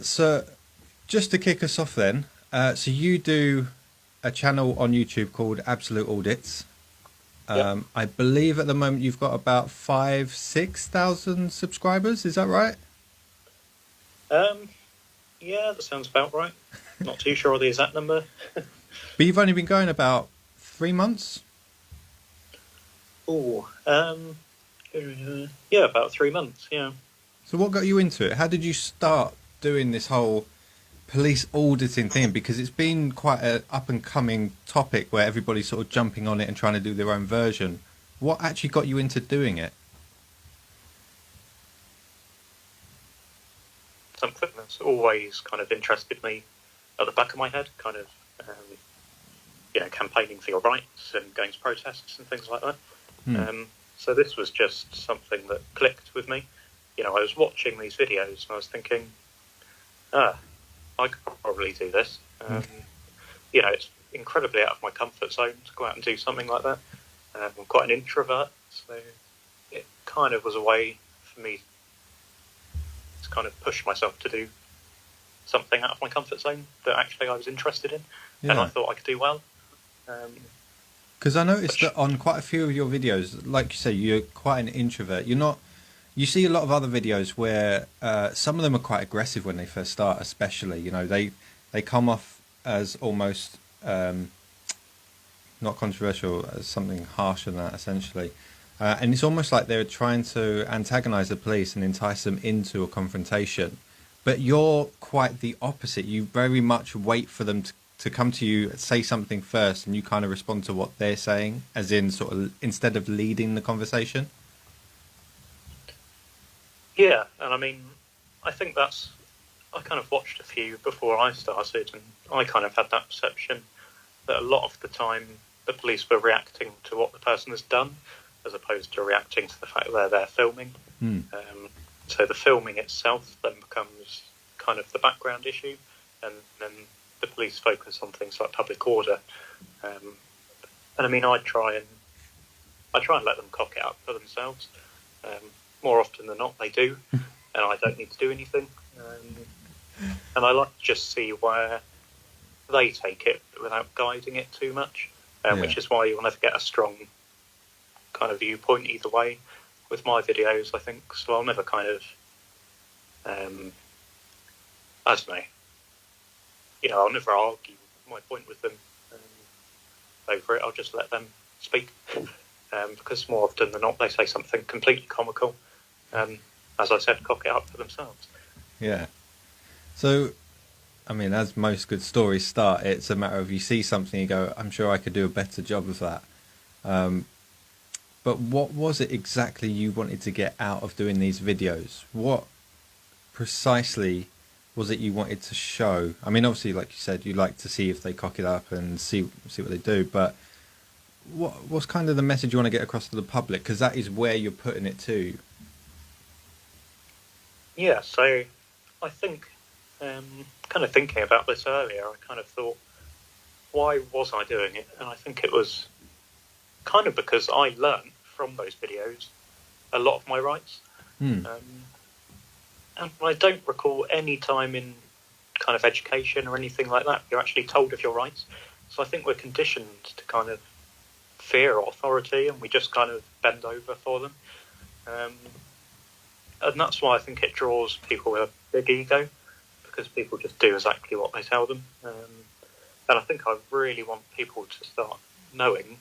So just to kick us off then, so you do a channel on YouTube called Absolute Audits. Yep. I believe at the moment you've got about 6,000 subscribers. Is that right? Yeah, that sounds about right. Not too sure of the exact number. But you've only been going about 3 months. Oh, yeah, about 3 months. Yeah. So what got you into it? How did you start doing this whole police auditing thing? Because it's been quite an up and coming topic where everybody's sort of jumping on it and trying to do their own version. What actually got you into doing it? Something that's always kind of interested me at the back of my head, kind of, campaigning for your rights and going to protests and things like that. So this was just something that clicked with me. I was watching these videos and I was thinking, I could probably do this. It's incredibly out of my comfort zone to go out and do something like that. I'm quite an introvert, so it kind of was a way for me to kind of push myself to do something out of my comfort zone that actually I was interested in, and I thought I could do well. Because I noticed that on quite a few of your videos, like you say, you're quite an introvert. You're not. You see a lot of other videos where some of them are quite aggressive when they first start, especially. They come off as almost not controversial, as something harsher than that, essentially. And it's almost like they're trying to antagonize the police and entice them into a confrontation. But you're quite the opposite. You very much wait for them to come to you, say something first, and you kind of respond to what they're saying, as in sort of instead of leading the conversation. Yeah, and I mean, I think I kind of watched a few before I started, and I kind of had that perception that a lot of the time the police were reacting to what the person has done, as opposed to reacting to the fact that they're there filming. So the filming itself then becomes kind of the background issue, and then the police focus on things like public order. And I mean, I try and let them cock it up for themselves. More often than not, they do, and I don't need to do anything. And I like to just see where they take it without guiding it too much, which is why you'll never get a strong kind of viewpoint either way with my videos, I think. So I'll never kind of, I don't know, I'll never argue my point with them over it. I'll just let them speak, because more often than not, they say something completely comical. As I said, cock it up for themselves. Yeah. So, I mean, as most good stories start, it's a matter of you see something, you go, I'm sure I could do a better job of that. But what was it exactly you wanted to get out of doing these videos? What precisely was it you wanted to show? I mean, obviously, like you said, you like to see if they cock it up and see what they do, but what's kind of the message you want to get across to the public? Because that is where you're putting it to. Yeah, so I think, kind of thinking about this earlier, I kind of thought, why was I doing it? And I think it was kind of because I learned from those videos a lot of my rights. And I don't recall any time in kind of education or anything like that you're actually told of your rights. So I think we're conditioned to kind of fear authority, and we just kind of bend over for them. And that's why I think it draws people with a big ego, because people just do exactly what they tell them. And I think I really want people to start knowing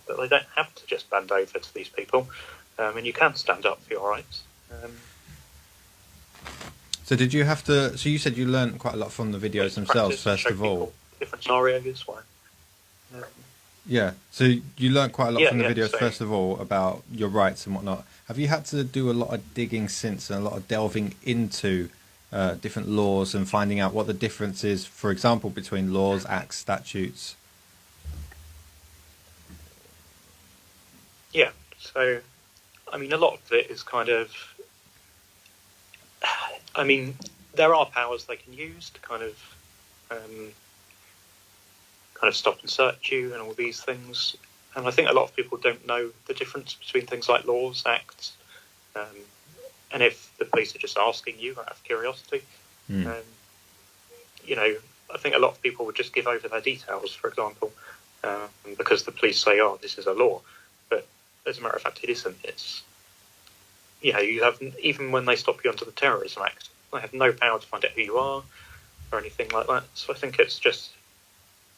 that they don't have to just bend over to these people, and you can stand up for your rights. So did you have to? So you said you learned quite a lot from the videos themselves, first of all. Different scenarios. Why? Yeah. So you learned quite a lot from the videos, so, first of all, about your rights and whatnot. Have you had to do a lot of digging since, and a lot of delving into different laws and finding out what the difference is, for example, between laws, acts, statutes? Yeah. So, I mean, a lot of it is kind of, I mean, there are powers they can use to kind of stop and search you and all these things. And I think a lot of people don't know the difference between things like laws, acts, And if the police are just asking you out of curiosity, you know, I think a lot of people would just give over their details, for example, because the police say, "Oh, this is a law," but as a matter of fact, it isn't. It's, you know, you have, even when they stop you under the Terrorism Act, they have no power to find out who you are or anything like that. So I think it's just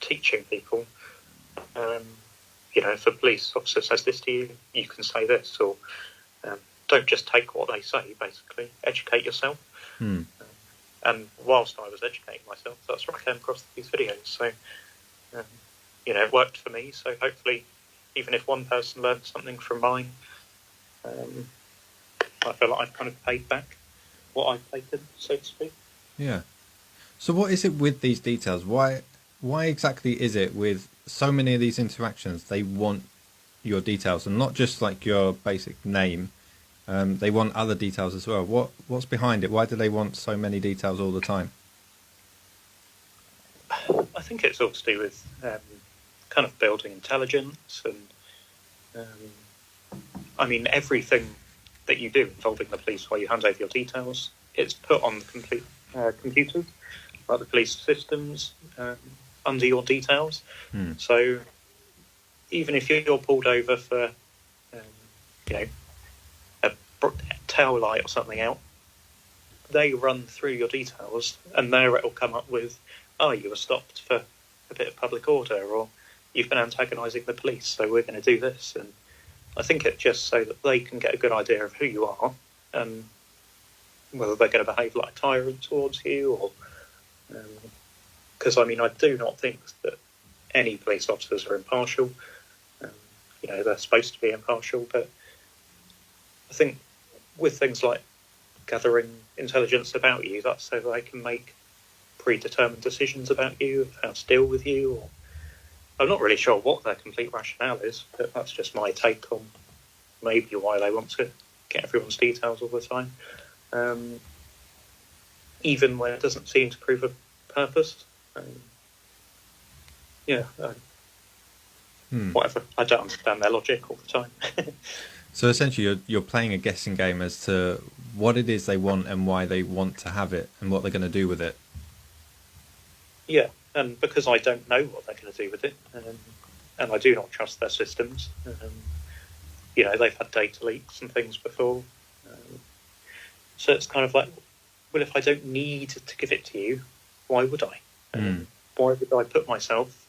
teaching people. You know, if a police officer says this to you, you can say this, or don't just take what they say. Basically, educate yourself. And whilst I was educating myself, that's where I came across these videos. So, you know, it worked for me. So hopefully, even if one person learned something from mine, I feel like I've kind of paid back what I paid them, so to speak. Yeah. So what is it with these details? Why exactly is it with so many of these interactions they want your details, and not just like your basic name? They want other details as well. What's behind it? Why do they want so many details all the time? I think it's all to do with kind of building intelligence, and I mean, everything that you do involving the police while you hand over your details, it's put on the computers, like the police systems, under your details. So even if you're pulled over for, you know, a tail light or something out, they run through your details, and there it'll come up with, "Oh, you were stopped for a bit of public order," or "You've been antagonising the police, so we're going to do this." And I think it's just so that they can get a good idea of who you are and whether they're going to behave like a tyrant towards you, or because I mean, I do not think that any police officers are impartial. You know, they're supposed to be impartial, but I think with things like gathering intelligence about you, that's so they can make predetermined decisions about you, how to deal with you. Or I'm not really sure what their complete rationale is, but that's just my take on maybe why they want to get everyone's details all the time, even when it doesn't seem to prove a purpose. Whatever. I don't understand their logic all the time. So essentially, you're playing a guessing game as to what it is they want and why they want to have it and what they're going to do with it. Yeah, and because I don't know what they're going to do with it, and I do not trust their systems. You know, they've had data leaks and things before. So it's kind of like, well, if I don't need to give it to you, why would I? Why would I put myself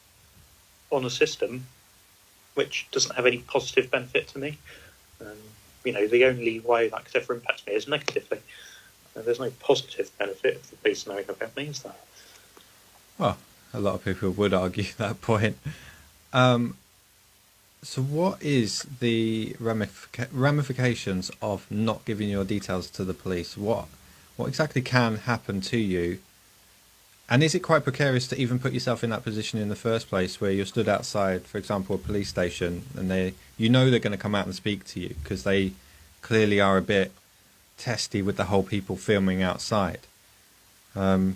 on a system which doesn't have any positive benefit to me? You know, the only way that could ever impact me is negatively. There's no positive benefit of the police knowing about me, is there? Well, a lot of people would argue that point. So what is the ramifications of not giving your details to the police? What exactly can happen to you? And is it quite precarious to even put yourself in that position in the first place, where you're stood outside, for example, a police station, and they're going to come out and speak to you because they clearly are a bit testy with the whole people filming outside? You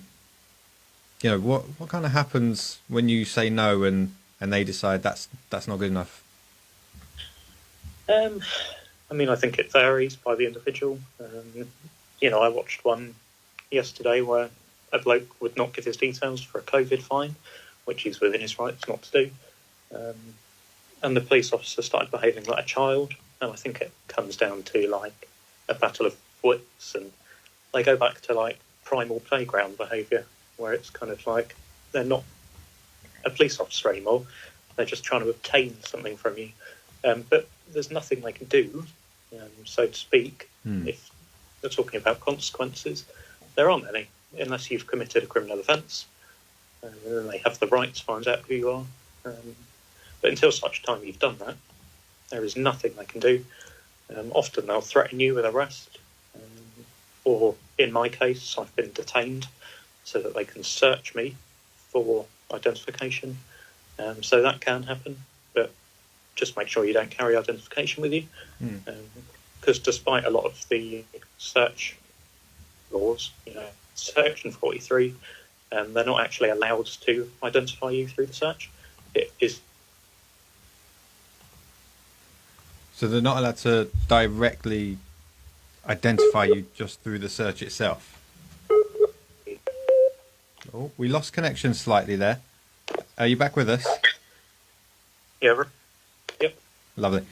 know, what kind of happens when you say no and they decide that's not good enough? I mean, I think it varies by the individual. You know, I watched one yesterday where a bloke would not give his details for a COVID fine, which he's within his rights not to do. And the police officer started behaving like a child. And I think it comes down to like a battle of wits, and they go back to like primal playground behaviour, where it's kind of like they're not a police officer anymore. They're just trying to obtain something from you. But there's nothing they can do, so to speak, if they're talking about consequences. There aren't any, unless you've committed a criminal offence. And then they have the right to find out who you are. But until such time you've done that, there is nothing they can do. Often they'll threaten you with arrest. Or, in my case, I've been detained so that they can search me for identification. So that can happen, but just make sure you don't carry identification with you. Because despite a lot of the search laws, you know, Section 43, they're not actually allowed to identify you through the search. It is. So they're not allowed to directly identify you just through the search itself. Oh, we lost connection slightly there. Are you back with us? Yeah. Yep. Lovely.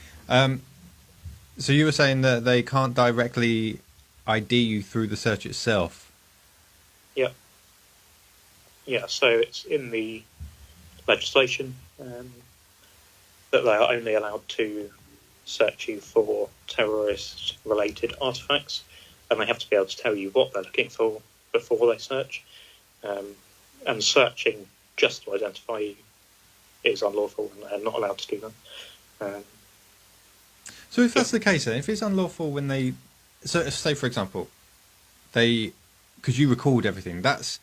So you were saying that they can't directly ID you through the search itself. Yep. Yeah. So it's in the legislation that they are only allowed to search you for terrorist-related artifacts, and they have to be able to tell you what they're looking for before they search. And searching just to identify you is unlawful, and they're not allowed to do that. So if that's the case, then if it's unlawful when they, so say for example, because you record everything, that's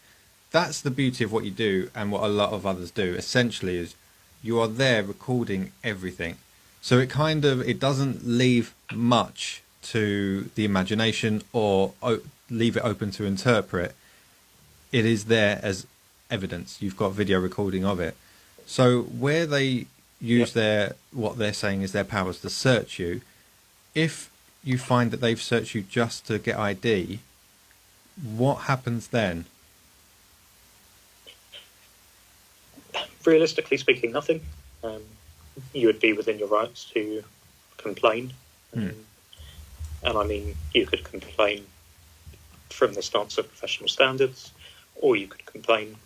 the beauty of what you do, and what a lot of others do. Essentially, is you are there recording everything, so it doesn't leave much to the imagination or leave it open to interpret. It is there as evidence. You've got video recording of it. So where they use what they're saying is their powers to search you, if you find that they've searched you just to get ID, what happens then? Realistically speaking, nothing. You would be within your rights to complain. And I mean, you could complain from the stance of professional standards, or you could complain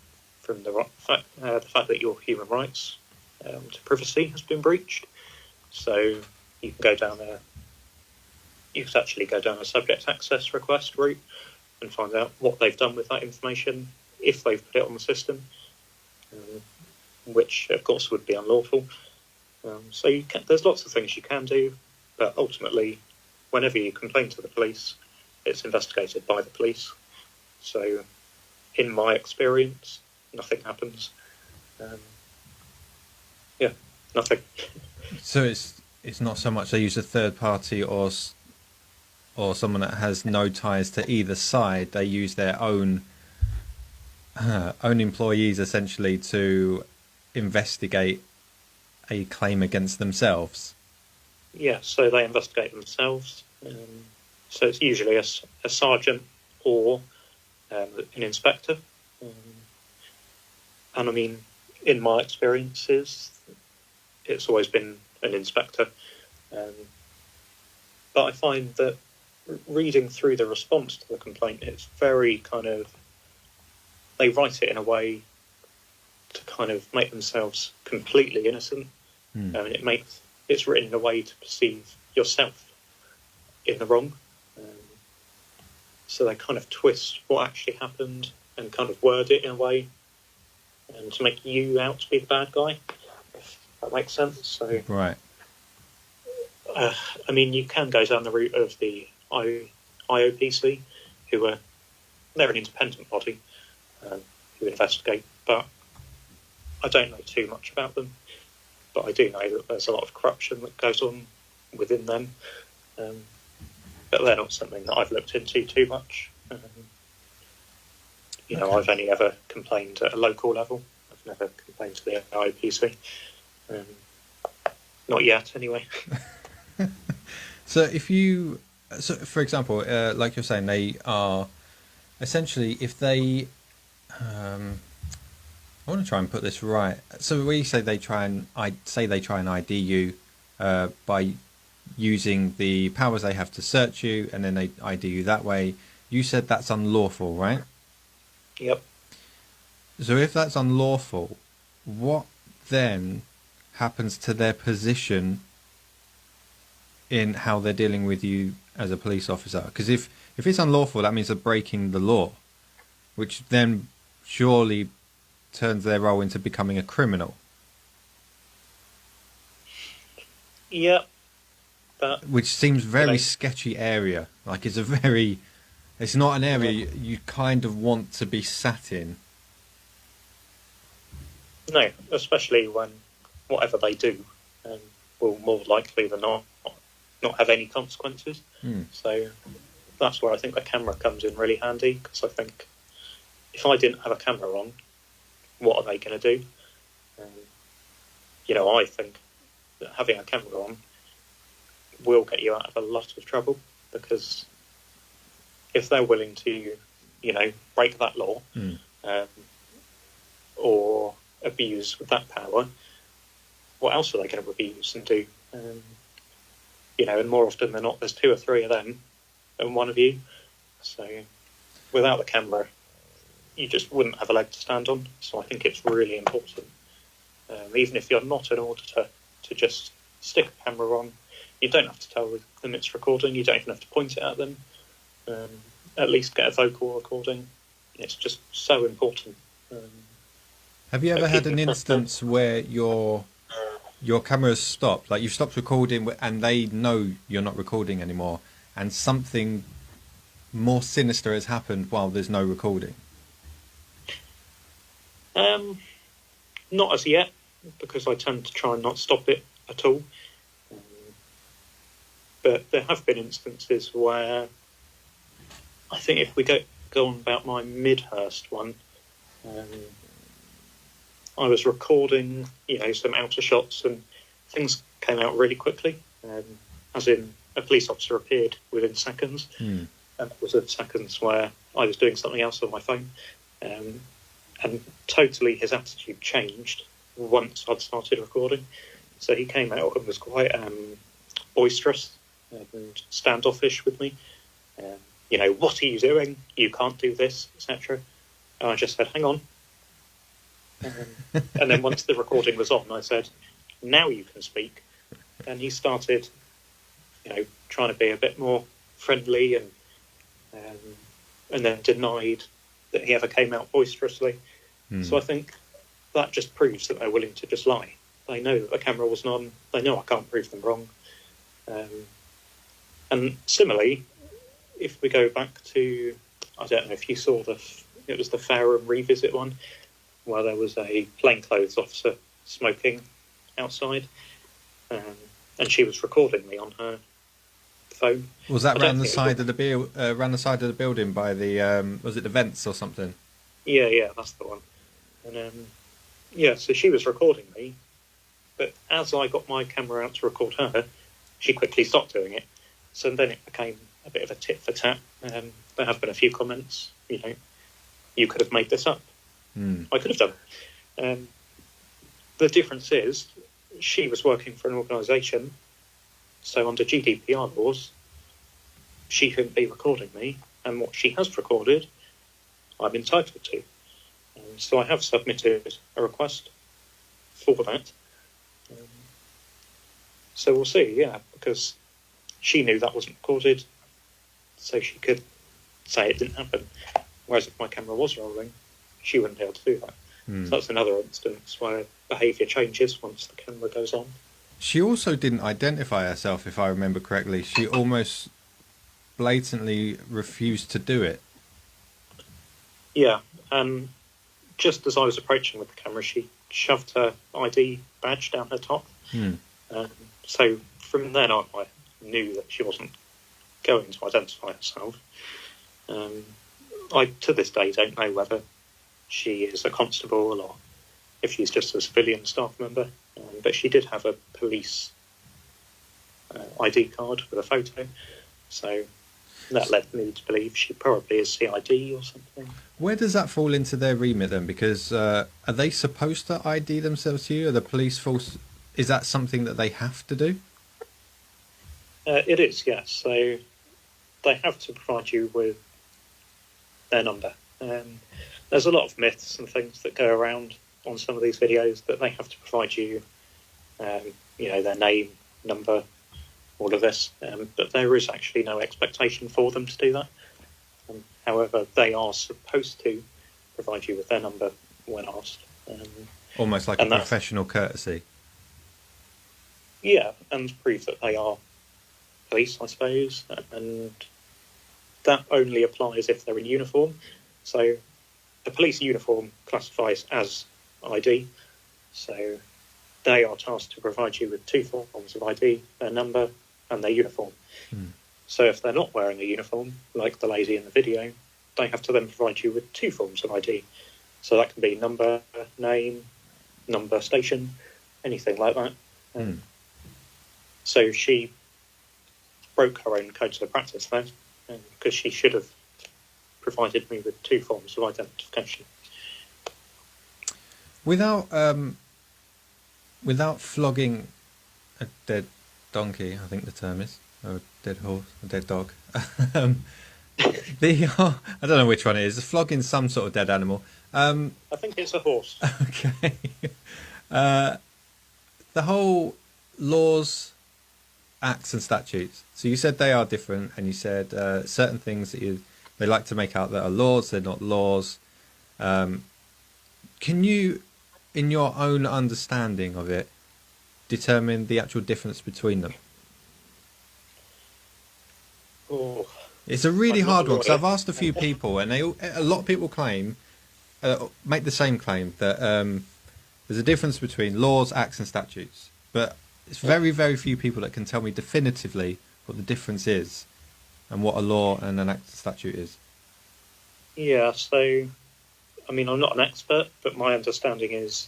from the fact that your human rights to privacy has been breached. So you can go down you could actually go down a subject access request route and find out what they've done with that information, if they've put it on the system, which of course would be unlawful. So there's lots of things you can do, but ultimately, whenever you complain to the police, it's investigated by the police. So in my experience, nothing happens. Nothing. So it's not so much they use a third party or someone that has no ties to either side. They use their own employees essentially to investigate a claim against themselves. Yeah, so they investigate themselves. So it's usually a sergeant or an inspector. And I mean, in my experiences, it's always been an inspector. But I find that reading through the response to the complaint, it's very they write it in a way to kind of make themselves completely innocent. And it's written in a way to perceive yourself in the wrong. So they kind of twist what actually happened and kind of word it in a way and to make you out to be the bad guy, if that makes sense. So, right. I mean, you can go down the route of the IOPC, they're an independent body who investigate, but I don't know too much about them. But I do know that there's a lot of corruption that goes on within them. But they're not something that I've looked into too much. Okay. I've only ever complained at a local level. I've never complained to the IOPC. Not yet, anyway. So for example, like you're saying, they are essentially, if they, I want to try and put this right. So we say they try and ID you by using the powers they have to search you, and then they ID you that way. You said that's unlawful, right? Yep. So if that's unlawful, what then happens to their position in how they're dealing with you as a police officer? Because if it's unlawful, that means they're breaking the law, which then surely turns their role into becoming a criminal. Yeah. Which seems very sketchy area. Like it's not an area you kind of want to be sat in. No, especially when whatever they do will more likely than not have any consequences. So that's where I think the camera comes in really handy, because I think if I didn't have a camera on, what are they going to do? I think that having a camera on will get you out of a lot of trouble, because if they're willing to, break that law or abuse with that power, what else are they going to abuse and do? And more often than not, there's 2 or 3 of them and 1 of you. So without the camera, you just wouldn't have a leg to stand on. So I think it's really important, even if you're not an auditor, to just stick a camera on. You don't have to tell them it's recording. You don't even have to point it at them. At least get a vocal recording. It's just so important. Have you ever had an instance where your camera's stopped, like you've stopped recording and they know you're not recording anymore, and something more sinister has happened while there's no recording? Not as yet, because I tend to try and not stop it at all. But there have been instances where I think if we go on about my Midhurst one, I was recording, some outer shots, and things came out really quickly. As in, a police officer appeared within seconds, and it was in seconds where I was doing something else on my phone, and totally his attitude changed once I'd started recording. So he came out and was quite boisterous and standoffish with me. What are you doing? You can't do this, etc. And I just said, hang on. And then once the recording was on, I said, now you can speak. And he started, trying to be a bit more friendly, and then denied that he ever came out boisterously. So I think that just proves that they're willing to just lie. They know that the camera wasn't on. They know I can't prove them wrong. And similarly, if we go back to, I don't know if you saw it was the Fareham revisit one, where there was a plainclothes officer smoking outside, and she was recording me on her phone. Was that around the side of the building by the was it the vents or something? Yeah, that's the one. And so she was recording me, but as I got my camera out to record her, she quickly stopped doing it. So then it became a bit of a tit for tat. There have been a few comments, you could have made this up. I could have done. The difference is she was working for an organisation, so under GDPR laws, she couldn't be recording me, and what she has recorded, I'm entitled to. So I have submitted a request for that. So we'll see, because she knew that wasn't recorded, so she could say it didn't happen. Whereas if my camera was rolling, she wouldn't be able to do that. So that's another instance where behaviour changes once the camera goes on. She also didn't identify herself, if I remember correctly. She almost blatantly refused to do it. Yeah, just as I was approaching with the camera, she shoved her ID badge down her top. So from then on, I knew that she wasn't going to identify herself. I, to this day, don't know whether she is a constable or if she's just a civilian staff member. But she did have a police ID card with a photo. So that led me to believe she probably is CID or something. Where does that fall into their remit then? Because are they supposed to ID themselves to you? Are the police force... Is that something that they have to do? It is, yes. So they have to provide you with their number. There's a lot of myths and things that go around on some of these videos that they have to provide you, their name, number, all of this. But there is actually no expectation for them to do that. However, they are supposed to provide you with their number when asked. Almost like a professional courtesy. Yeah, and prove that they are police, I suppose. And that only applies if they're in uniform. So the police uniform classifies as ID. So they are tasked to provide you with 2 forms of ID, their number and their uniform. So if they're not wearing a uniform, like the lady in the video, they have to then provide you with 2 forms of ID. So that can be number, name, number, station, anything like that. So she broke her own codes of practice then, because she should have provided me with 2 forms of identification. Without flogging a dead donkey, I think the term is, or a dead horse, a dead dog. I don't know which one it is. Flogging some sort of dead animal. I think it's a horse. Okay. The whole laws, acts and statutes. So you said they are different, and you said certain things that they like to make out that are laws, they're not laws. Can you, in your own understanding of it, determine the actual difference between them? Oh, it's a really hard one, because I've asked a few people, and a lot of people make the same claim that there's a difference between laws, acts and statutes, but it's very, very few people that can tell me definitively what the difference is and what a law and an act and statute is. Yeah, so, I mean, I'm not an expert, but my understanding is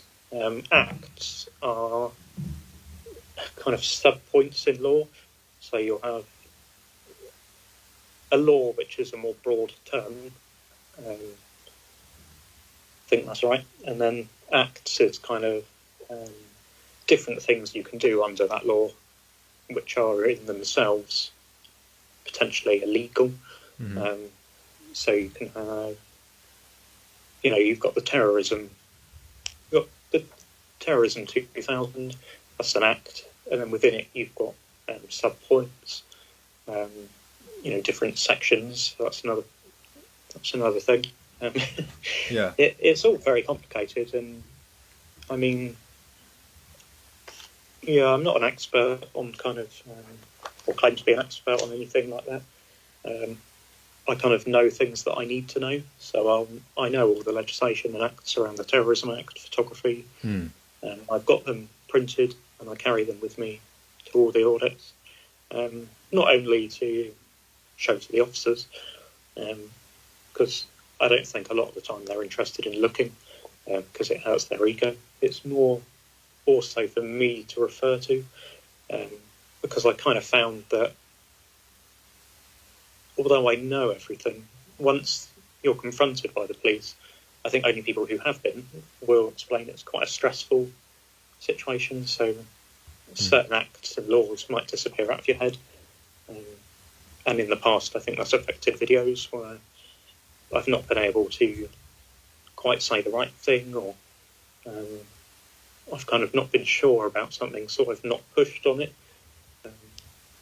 acts are kind of sub-points in law. So you'll have a law, which is a more broad term. I think that's right. And then acts is kind of different things you can do under that law, which are in themselves potentially illegal. Mm-hmm. So you can have, you've got the terrorism 2000, that's an act, and then within it you've got sub-points, different sections. That's another thing. Yeah, it's all very complicated, and I mean, yeah, I'm not an expert on kind of, or claim to be an expert on anything like that. I kind of know things that I need to know, so I know all the legislation and acts around the Terrorism Act, photography. I've got them printed, and I carry them with me to all the audits, not only to show to the officers, because I don't think a lot of the time they're interested in looking, because it hurts their ego. It's more also for me to refer to, because I kind of found that although I know everything, once you're confronted by the police, I think only people who have been will explain it's quite a stressful situation. So certain acts and laws might disappear out of your head. And in the past, I think that's affected videos where I've not been able to quite say the right thing, or I've kind of not been sure about something, so I've not pushed on it.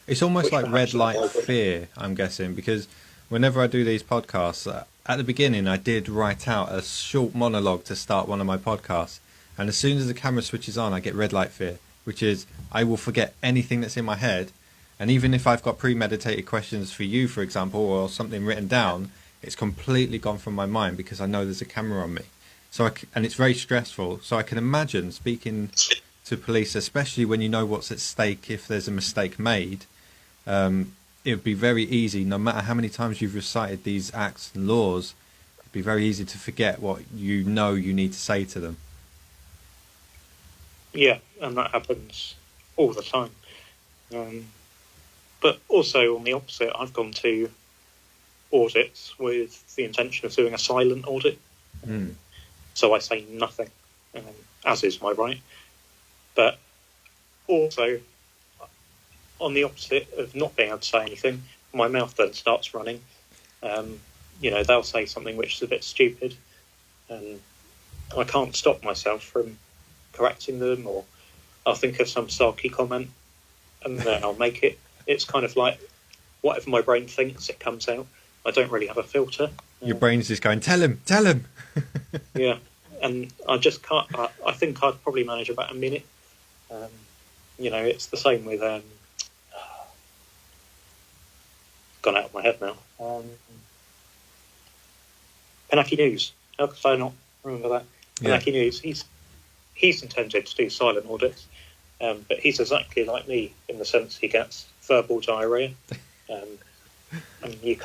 It's almost like red light fear, I'm guessing, because whenever I do these podcasts, at the beginning I did write out a short monologue to start one of my podcasts, and as soon as the camera switches on I get red light fear, which is I will forget anything that's in my head, and even if I've got premeditated questions for you, for example, or something written down, it's completely gone from my mind because I know there's a camera on me. And it's very stressful, so I can imagine speaking to police, especially when you know what's at stake if there's a mistake made. It would be very easy, no matter how many times you've recited these acts and laws, it'd be very easy to forget what you need to say to them. Yeah, and that happens all the time. But also on the opposite, I've gone to audits with the intention of doing a silent audit. So I say nothing, as is my right. But also, on the opposite of not being able to say anything, my mouth then starts running. They'll say something which is a bit stupid, and I can't stop myself from correcting them, or I'll think of some sarky comment, and then I'll make it. It's kind of like whatever my brain thinks, it comes out. I don't really have a filter. Your brain's just going, tell him. Yeah, and I just can't. I think I'd probably manage about a minute. It's the same with... gone out of my head now. Penaki News. How could I not remember that? Penaki News. He's intended to do silent audits, but he's exactly like me in the sense he gets verbal diarrhea. And you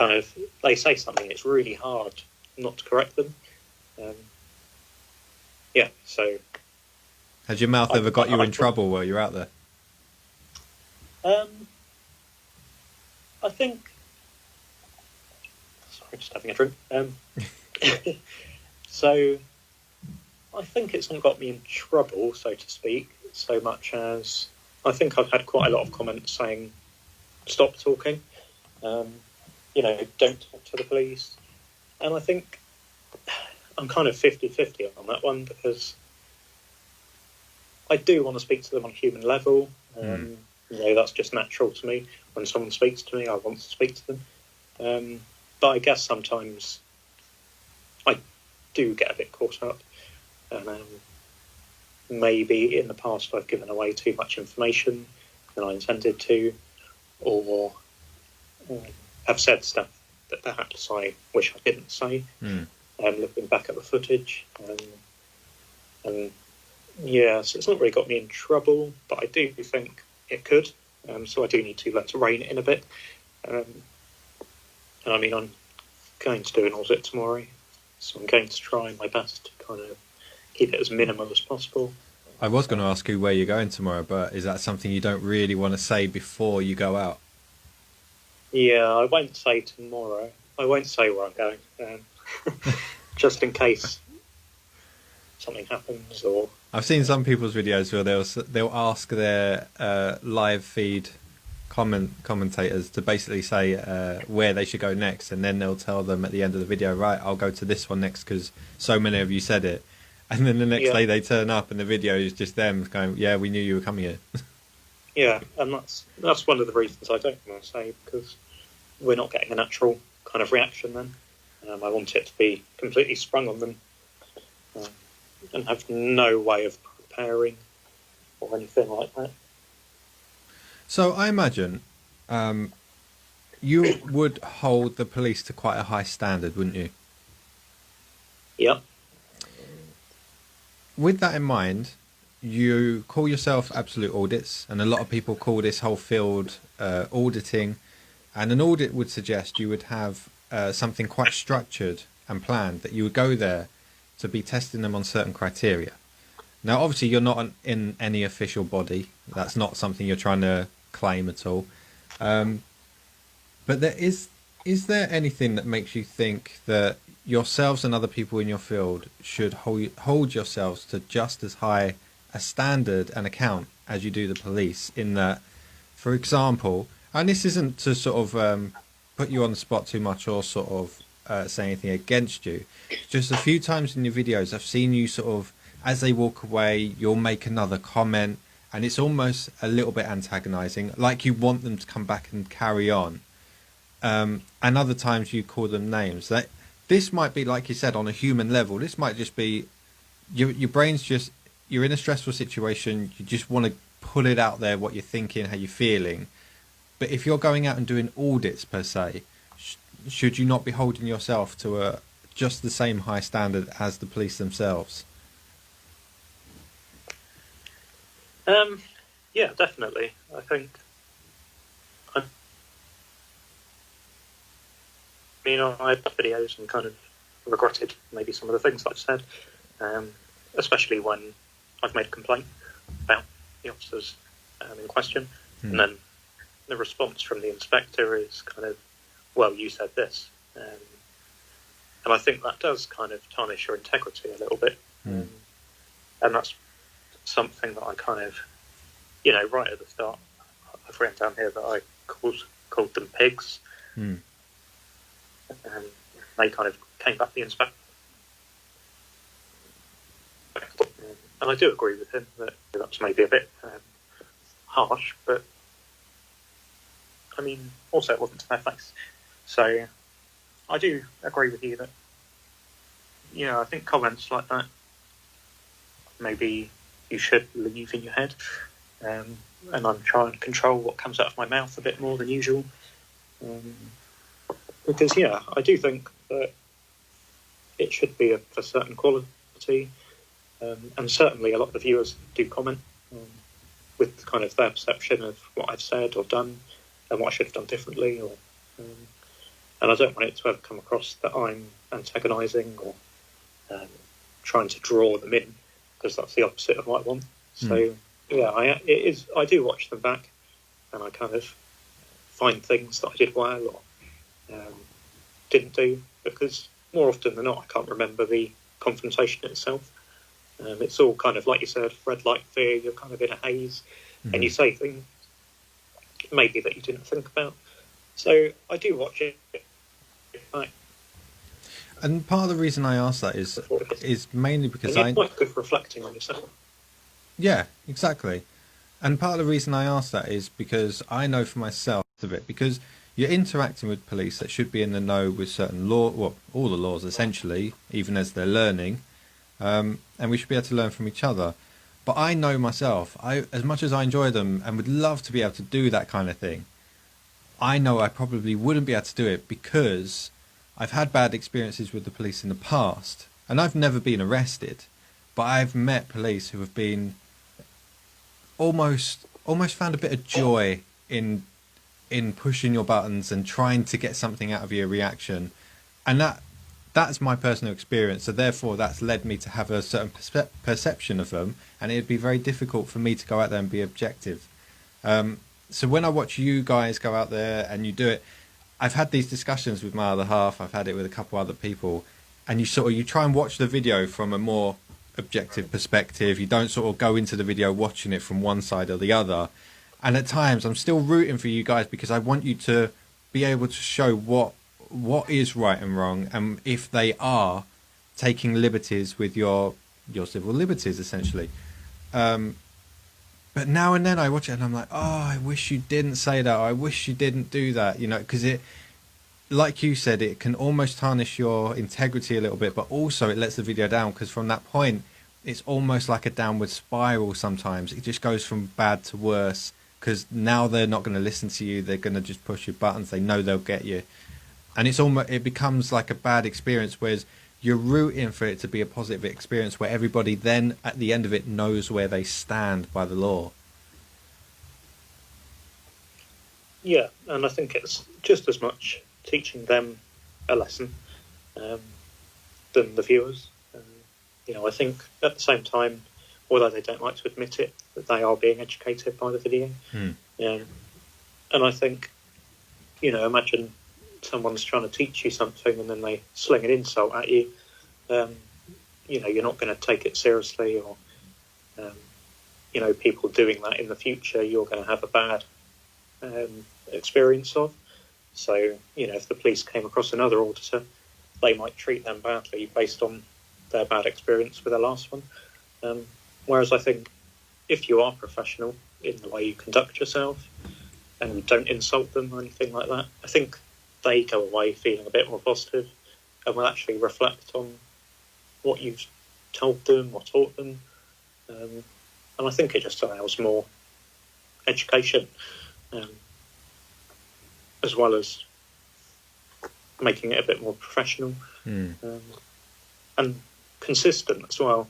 they say something, it's really hard not to correct them. So... Has your mouth ever got you in trouble while you're out there? I think... Sorry, just having a drink. So I think it's not got me in trouble, so to speak, so much as I think I've had quite a lot of comments saying, stop talking, don't talk to the police. And I think I'm kind of 50-50 on that one, because I do want to speak to them on a human level. That's just natural to me. When someone speaks to me, I want to speak to them. But I guess sometimes I do get a bit caught up. And maybe in the past I've given away too much information than I intended to, or have said stuff that perhaps I wish I didn't say. Looking back at the footage, and yeah, so it's not really got me in trouble, but I do think it could. So I do need to rein it in a bit. And I mean, I'm going to do an audit tomorrow, so I'm going to try my best to kind of keep it as minimal as possible. I was going to ask you where you're going tomorrow, but is that something you don't really want to say before you go out? Yeah, I won't say tomorrow. I won't say where I'm going, just in case something happens. Or I've seen some people's videos where they'll ask their live feed commentators to basically say where they should go next, and then they'll tell them at the end of the video, right, I'll go to this one next because so many of you said it. And then the next day they turn up and the video is just them going, yeah, we knew you were coming here. Yeah, and that's one of the reasons I don't want to say, because we're not getting a natural kind of reaction then. I want it to be completely sprung on them, and have no way of preparing or anything like that. So I imagine you would hold the police to quite a high standard, wouldn't you? Yeah. With that in mind, you call yourself Absolute Audits, and a lot of people call this whole field auditing, and an audit would suggest you would have something quite structured and planned, that you would go there to be testing them on certain criteria. Now, obviously, you're not in any official body. That's not something you're trying to claim at all. But is there anything that makes you think that yourselves and other people in your field should hold yourselves to just as high a standard and account as you do the police? In that, for example, and this isn't to sort of put you on the spot too much or sort of say anything against you, just a few times in your videos I've seen you sort of, as they walk away, you'll make another comment, and it's almost a little bit antagonizing, like you want them to come back and carry on. And other times you call them names. That this might be, like you said, on a human level. This might just be your brain's just, you're in a stressful situation. You just want to put it out there, what you're thinking, how you're feeling. But if you're going out and doing audits per se, should you not be holding yourself to just the same high standard as the police themselves? Yeah, definitely. I think. I had videos and kind of regretted maybe some of the things that I've said, especially when I've made a complaint about the officers in question, and then the response from the inspector is kind of, well, you said this. And I think that does kind of tarnish your integrity a little bit. And that's something that I kind of, right at the start, I've written down here that I called them pigs. And they kind of came back, the inspector. And I do agree with him that that's maybe a bit harsh, but I mean, also it wasn't to their face. So I do agree with you that, I think comments like that, maybe you should leave in your head. And I'm trying to control what comes out of my mouth a bit more than usual. Because, I do think that it should be of a certain quality. And certainly a lot of the viewers do comment with kind of their perception of what I've said or done and what I should have done differently. And I don't want it to ever come across that I'm antagonising or trying to draw them in, because that's the opposite of what I want. So, I do watch them back, and I kind of find things that I did well, or didn't do, because more often than not, I can't remember the confrontation itself. It's all kind of, like you said, red light fear, you're kind of in a haze, and you say things maybe that you didn't think about. So I do watch it. And part of the reason I ask that is mainly because you're quite good reflecting on yourself. Yeah, exactly. And part of the reason I ask that is because I know for myself of it, because you're interacting with police that should be in the know with certain all the laws essentially, even as they're learning, and we should be able to learn from each other. But I know myself, as much as I enjoy them and would love to be able to do that kind of thing, I know I probably wouldn't be able to do it because I've had bad experiences with the police in the past, and I've never been arrested, but I've met police who have been almost found a bit of joy in pushing your buttons and trying to get something out of your reaction, and that's my personal experience. So therefore, that's led me to have a certain perception of them, and it'd be very difficult for me to go out there and be objective. So when I watch you guys go out there and you do it, I've had these discussions with my other half. I've had it with a couple other people, and you try and watch the video from a more objective perspective. You don't sort of go into the video watching it from one side or the other. And at times, I'm still rooting for you guys because I want you to be able to show what is right and wrong, and if they are taking liberties with your civil liberties, essentially. But now and then I watch it and I'm like, oh, I wish you didn't say that. Or I wish you didn't do that. Because it, like you said, it can almost tarnish your integrity a little bit, but also it lets the video down, because from that point, it's almost like a downward spiral sometimes. It just goes from bad to worse, because now they're not going to listen to you. They're going to just push your buttons. They know they'll get you. And it becomes like a bad experience, whereas you're rooting for it to be a positive experience where everybody then at the end of it knows where they stand by the law. Yeah, and I think it's just as much teaching them a lesson than the viewers. I think at the same time, although they don't like to admit it, that they are being educated by the video. And I think, imagine someone's trying to teach you something and then they sling an insult at you. You're not going to take it seriously, or people doing that in the future, you're going to have a bad experience of. So, if the police came across another auditor, they might treat them badly based on their bad experience with their last one. Whereas I think if you are professional in the way you conduct yourself and you don't insult them or anything like that, I think they go away feeling a bit more positive and will actually reflect on what you've told them or taught them. And I think it just allows more education, as well as making it a bit more professional and consistent as well.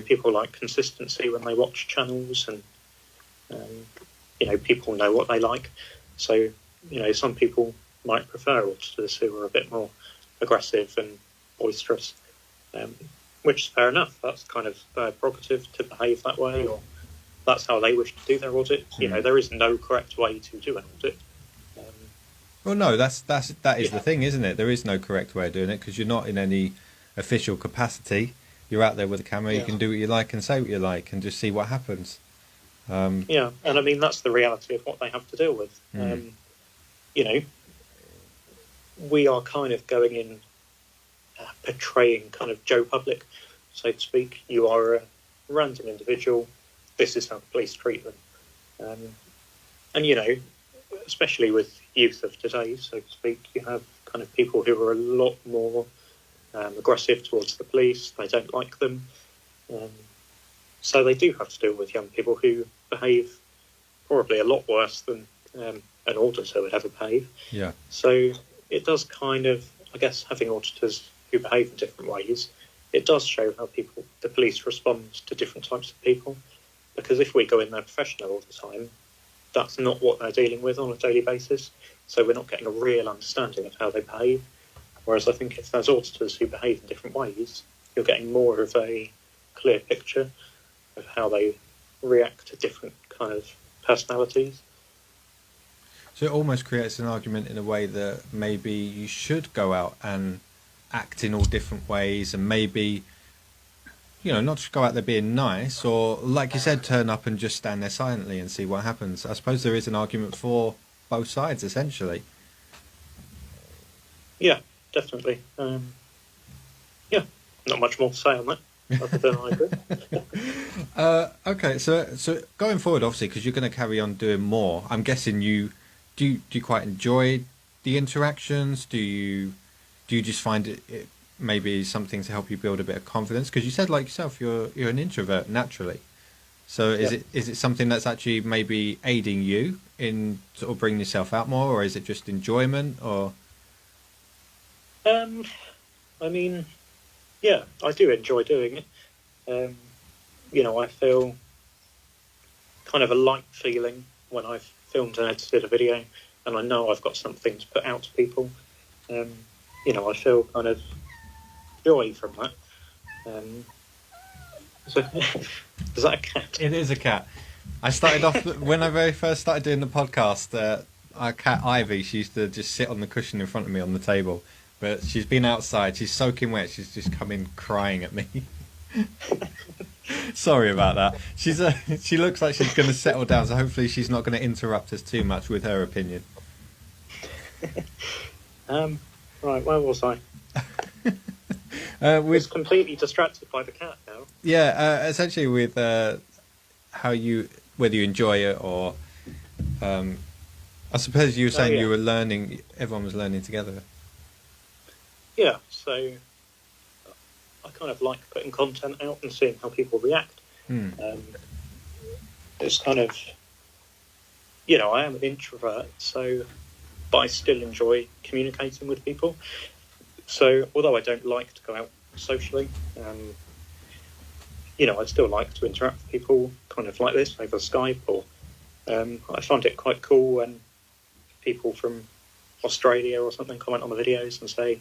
People like consistency when they watch channels, and people know what they like. So, some people might prefer auditors who are a bit more aggressive and boisterous, which is fair enough. That's kind of their prerogative to behave that way, or that's how they wish to do their audit. There is no correct way to do an audit. Well, no, that is the thing, isn't it? There is no correct way of doing it, because you're not in any official capacity. You're out there with a camera. You can do what you like and say what you like and just see what happens. And I mean, that's the reality of what they have to deal with. We are kind of going in portraying kind of Joe Public, so to speak. You are a random individual. This is how the police treat them. And, especially with youth of today, so to speak, you have kind of people who are a lot more aggressive towards the police. They don't like them. So they do have to deal with young people who behave probably a lot worse than an auditor would ever behave. Yeah. So it does kind of, I guess, having auditors who behave in different ways, it does show how the police respond to different types of people. Because if we go in there professional all the time, that's not what they're dealing with on a daily basis. So we're not getting a real understanding of how they behave. Whereas I think if there's auditors who behave in different ways, you're getting more of a clear picture of how they react to different kind of personalities. So it almost creates an argument in a way that maybe you should go out and act in all different ways, and maybe, not just go out there being nice, or like you said, turn up and just stand there silently and see what happens. I suppose there is an argument for both sides, essentially. Yeah, definitely. Yeah, not much more to say on that, other than I agree. Okay, so going forward, obviously, because you're going to carry on doing more, I'm guessing do you quite enjoy the interactions? Do you just find it maybe something to help you build a bit of confidence? Because you said, like yourself, you're an introvert naturally. So is it something that's actually maybe aiding you in sort of bringing yourself out more, or is it just enjoyment? Or I mean, yeah, I do enjoy doing it. I feel kind of a light feeling when I've filmed and edited a video, and I know I've got something to put out to people. I feel kind of joy from that. So, is that a cat? it is a cat. I started off when I very first started doing the podcast. Our cat Ivy, she used to just sit on the cushion in front of me on the table, but she's been outside. She's soaking wet. She's just come in crying at me. Sorry about that. She looks like she's going to settle down, so hopefully she's not going to interrupt us too much with her opinion. Right, where was I? I was completely distracted by the cat now. Yeah, essentially with whether you enjoy it or, I suppose you were saying you were learning. Everyone was learning together. Yeah, so I kind of like putting content out and seeing how people react. It's kind of, I am an introvert, but I still enjoy communicating with people. So although I don't like to go out socially, I still like to interact with people kind of like this over Skype, or I find it quite cool when people from Australia or something comment on the videos and say,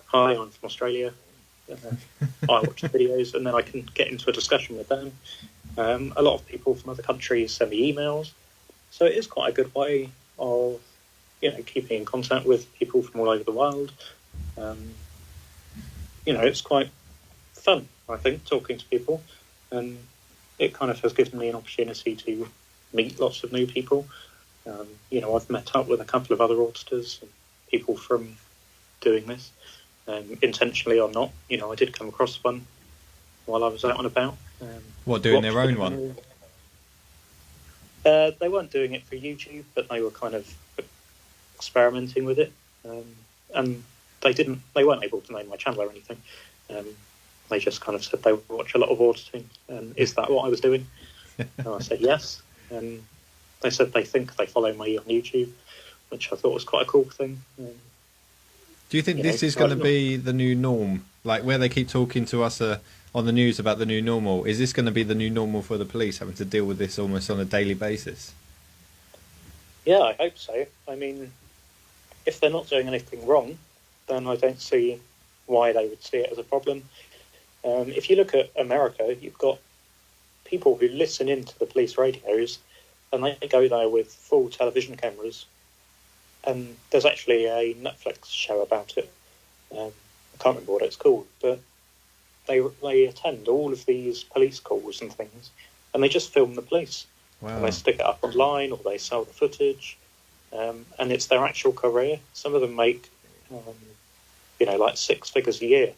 "Hi, I'm from Australia. I watch the videos," and then I can get into a discussion with them. A lot of people from other countries send me emails, so it is quite a good way of keeping in contact with people from all over the world. It's quite fun, I think, talking to people, and it kind of has given me an opportunity to meet lots of new people. I've met up with a couple of other auditors and people from doing this, intentionally or not. I did come across one while I was out and about. Doing their own one? They weren't doing it for YouTube, but they were kind of experimenting with it, and they weren't able to name my channel or anything. They just kind of said they watch a lot of auditing, and is that what I was doing? And I said yes, and they said they think they follow me on YouTube, which I thought was quite a cool thing. Do you think this is going to be the new norm? Like where they keep talking to us on the news about the new normal, is this going to be the new normal for the police, having to deal with this almost on a daily basis? Yeah, I hope so. I mean, if they're not doing anything wrong, then I don't see why they would see it as a problem. If you look at America, you've got people who listen into the police radios, and they go there with full television cameras. And there's actually a Netflix show about it. I can't remember what it's called, but they attend all of these police calls and things, and they just film the police. Wow. And they stick it up online, or they sell the footage, and it's their actual career. Some of them make, like 6 figures a year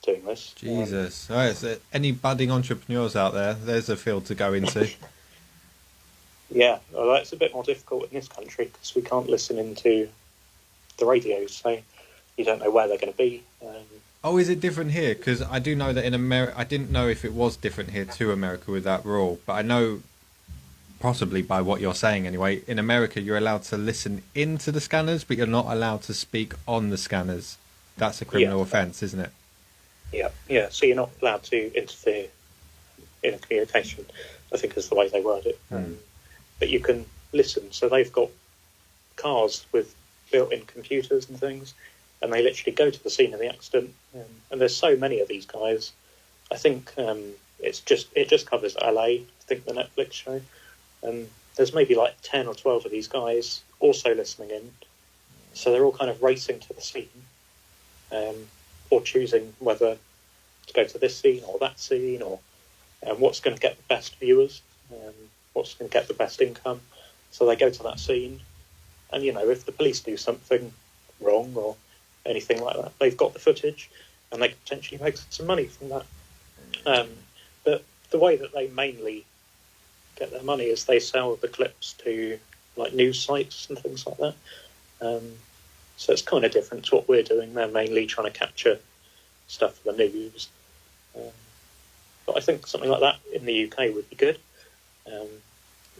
doing this. Jesus. All right, so any budding entrepreneurs out there, there's a field to go into. Yeah, well, that's a bit more difficult in this country because we can't listen into the radios, so you don't know where they're going to be. Is it different here? Because I do know that in America, I didn't know if it was different here to America with that rule, but I know, possibly by what you're saying anyway, in America you're allowed to listen into the scanners, but you're not allowed to speak on the scanners. That's a criminal offence, isn't it? Yeah. So you're not allowed to interfere in a communication, I think is the way they word it. But you can listen. So they've got cars with built-in computers and things, and they literally go to the scene of the accident. And there's so many of these guys. I think it just covers LA. I think the Netflix show, and there's maybe like 10 or 12 of these guys also listening in. So they're all kind of racing to the scene, or choosing whether to go to this scene or that scene, or what's going to get the best viewers, what's going to get the best income. So they go to that scene, and, you know, if the police do something wrong or anything like that, they've got the footage, and they could potentially make some money from that. But the way that they mainly get their money is they sell the clips to, like, news sites and things like that. So it's kind of different to what we're doing. They're mainly trying to capture stuff for the news. But I think something like that in the UK would be good,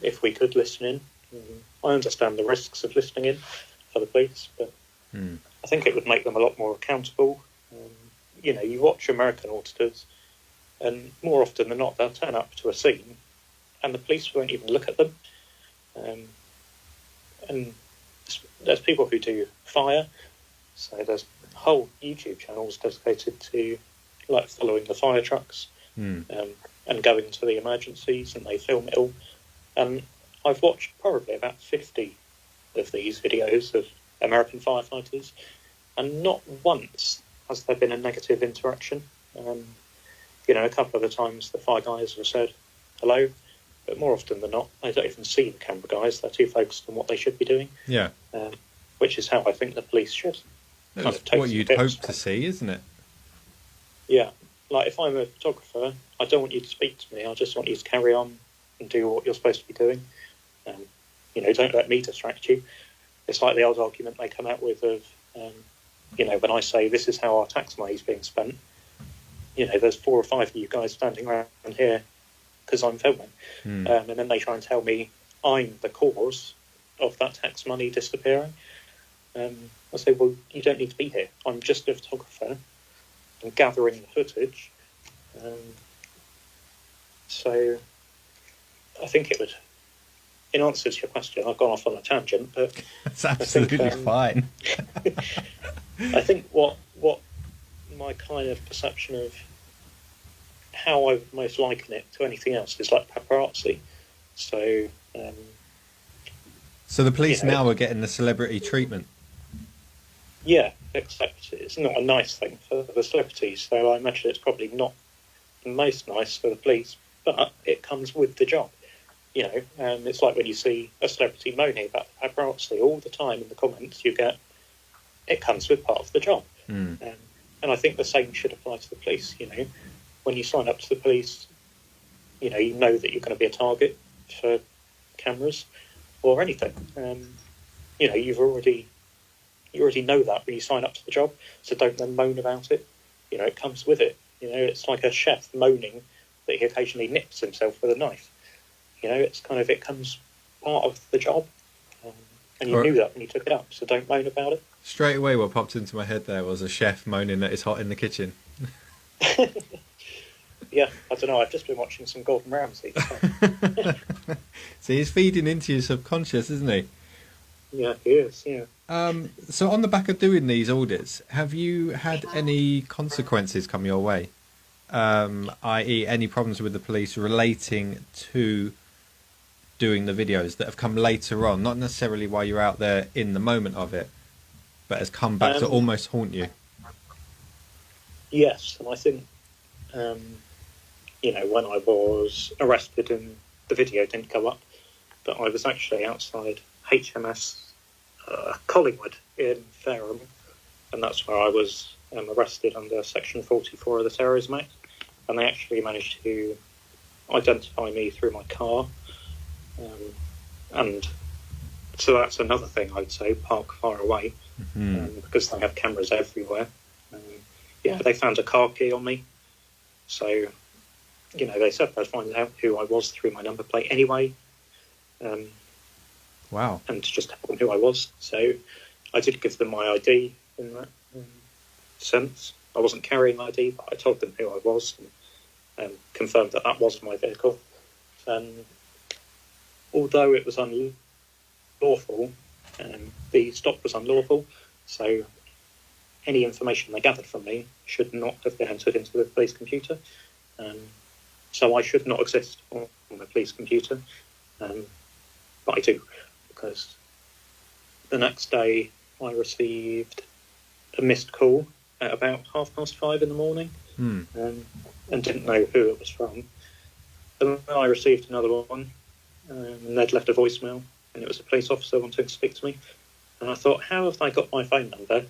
if we could listen in. I understand the risks of listening in for the police, but I think it would make them a lot more accountable. You know, you watch American auditors, and more often than not, they'll turn up to a scene, and the police won't even look at them. And there's people who do fire, so there's whole YouTube channels dedicated to, like, following the fire trucks and going to the emergencies, and they film it all. And I've watched probably about 50 of these videos of American firefighters, and not once has there been a negative interaction. You know, a couple of the times the fire guys have said hello, but more often than not, they don't even see the camera guys. They're too focused on what they should be doing. Yeah. Which is how I think the police should. That's what you'd hope to see, isn't it? Yeah. Like, if I'm a photographer, I don't want you to speak to me. I just want you to carry on and do what you're supposed to be doing. You know, don't let me distract you. It's like the old argument they come out with of, you know, when I say this is how our tax money is being spent, you know, there's 4 or 5 of you guys standing around here because I'm filming. And then they try and tell me I'm the cause of that tax money disappearing. I say, well, you don't need to be here. I'm just a photographer. I'm gathering the footage. So I think it would, in answer to your question, I've gone off on a tangent, but that's absolutely fine. I think what my kind of perception of how I would most liken it to anything else is like paparazzi. So the police, you know, now are getting the celebrity treatment. Yeah, except it's not a nice thing for the celebrities, so I imagine it's probably not the most nice for the police, but it comes with the job. You know, it's like when you see a celebrity moaning about the paparazzi all the time in the comments, you get, it comes with part of the job. And I think the same should apply to the police. You know, when you sign up to the police, you know that you're going to be a target for cameras or anything. You know, you already know that when you sign up to the job, so don't then moan about it. You know, it comes with it. You know, it's like a chef moaning that he occasionally nips himself with a knife. You know, it's kind of, it comes part of the job. And you knew that when you took it up, so don't moan about it. Straight away, what popped into my head there was a chef moaning that it's hot in the kitchen. Yeah, I don't know, I've just been watching some Gordon Ramsay. So. See, he's feeding into your subconscious, isn't he? Yeah, he is, yeah. So on the back of doing these audits, have you had any consequences come your way? I.e. any problems with the police relating to doing the videos that have come later on, not necessarily while you're out there in the moment of it, but has come back to almost haunt you? Yes, and I think, you know, when I was arrested and the video didn't go up, but I was actually outside HMS Collingwood in Fareham, and that's where I was arrested under Section 44 of the Terrorism Act, and they actually managed to identify me through my car, and so that's another thing I'd say, park far away, because they have cameras everywhere. Yeah, they found a car key on me, so, you know, they said they'd find out who I was through my number plate anyway. Wow. And just tell them who I was. So I did give them my ID in that sense. I wasn't carrying ID, but I told them who I was and confirmed that that was my vehicle. And although it was unlawful, the stop was unlawful, so any information they gathered from me should not have been entered into the police computer. So I should not exist on the police computer. but I do, because the next day I received a missed call at about 5:30 in the morning, and didn't know who it was from. And then I received another one, and they'd left a voicemail, and it was a police officer wanting to speak to me. And I thought, how have they got my phone number?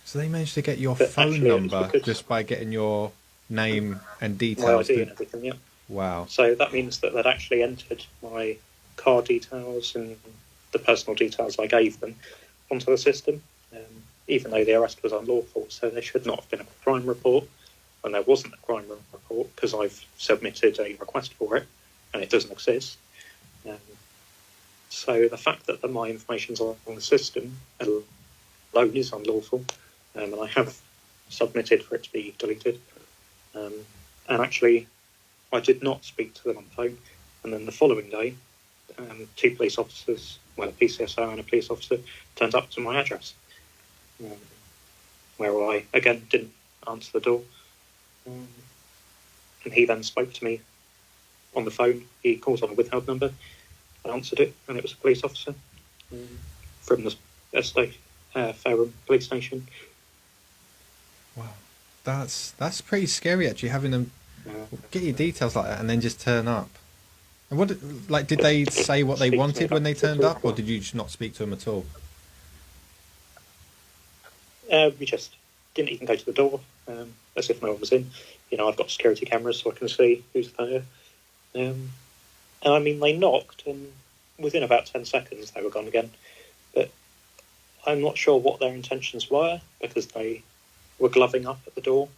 So they managed to get your phone number just by getting your name and details. My ID and everything, yeah. Wow. So that means that they'd actually entered my car details and the personal details I gave them onto the system, even though the arrest was unlawful. So there should not have been a crime report, and there wasn't a crime report because I've submitted a request for it, and it doesn't exist. So the fact that my information's on the system alone is unlawful, and I have submitted for it to be deleted. And actually, I did not speak to them on the phone. And then the following day, 2 police officers, well, a PCSO and a police officer, turned up to my address, where I, again, didn't answer the door. And he then spoke to me on the phone. He calls on a withheld number. I answered it, and it was a police officer from the Fareham police station. Wow, that's pretty scary, actually, having them get your details like that and then just turn up. And did they say what they wanted when they turned up, or did you just not speak to them at all? We just didn't even go to the door, as if no one was in. I've got security cameras so I can see who's there. And I mean, they knocked, and within about 10 seconds they were gone again. But I'm not sure what their intentions were, because they were gloving up at the door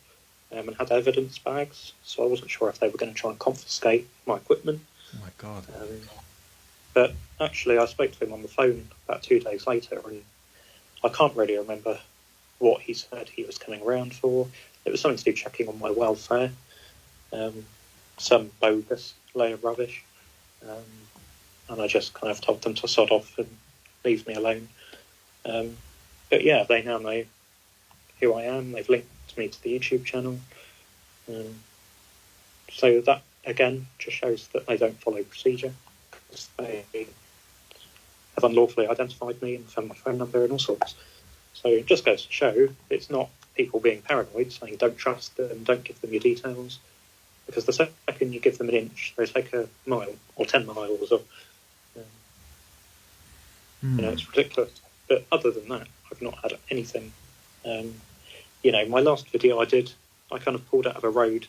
and had evidence bags. So I wasn't sure if they were going to try and confiscate my equipment. Oh my God. But actually, I spoke to him on the phone about 2 days later, and I can't really remember what he said he was coming around for. It was something to do checking on my welfare, some bogus load of rubbish. And I just kind of told them to sod off and leave me alone. But yeah, they now know who I am. They've linked me to the YouTube channel. So that, again, just shows that they don't follow procedure, because they have unlawfully identified me and found my phone number and all sorts. So it just goes to show it's not people being paranoid, saying don't trust them, don't give them your details, because the second you give them an inch, they take a mile or 10 miles. Or, it's ridiculous. But other than that, I've not had anything. My last video I did, I kind of pulled out of a road,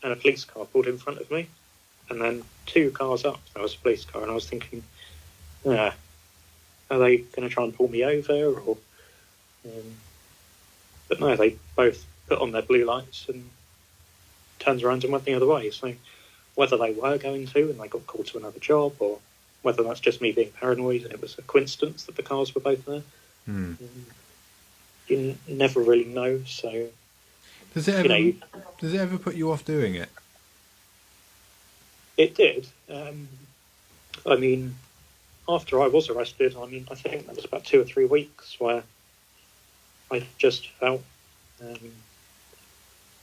and a police car pulled in front of me, and then 2 cars up, there was a police car, and I was thinking, are they going to try and pull me over? Or, but no, they both put on their blue lights and turned around and went the other way. So whether they were going to and they got called to another job, or whether that's just me being paranoid and it was a coincidence that the cars were both there, you never really know. So does it ever put you off doing it? It did. I mean, after I was arrested, I think that was about 2 or 3 weeks where I just felt, I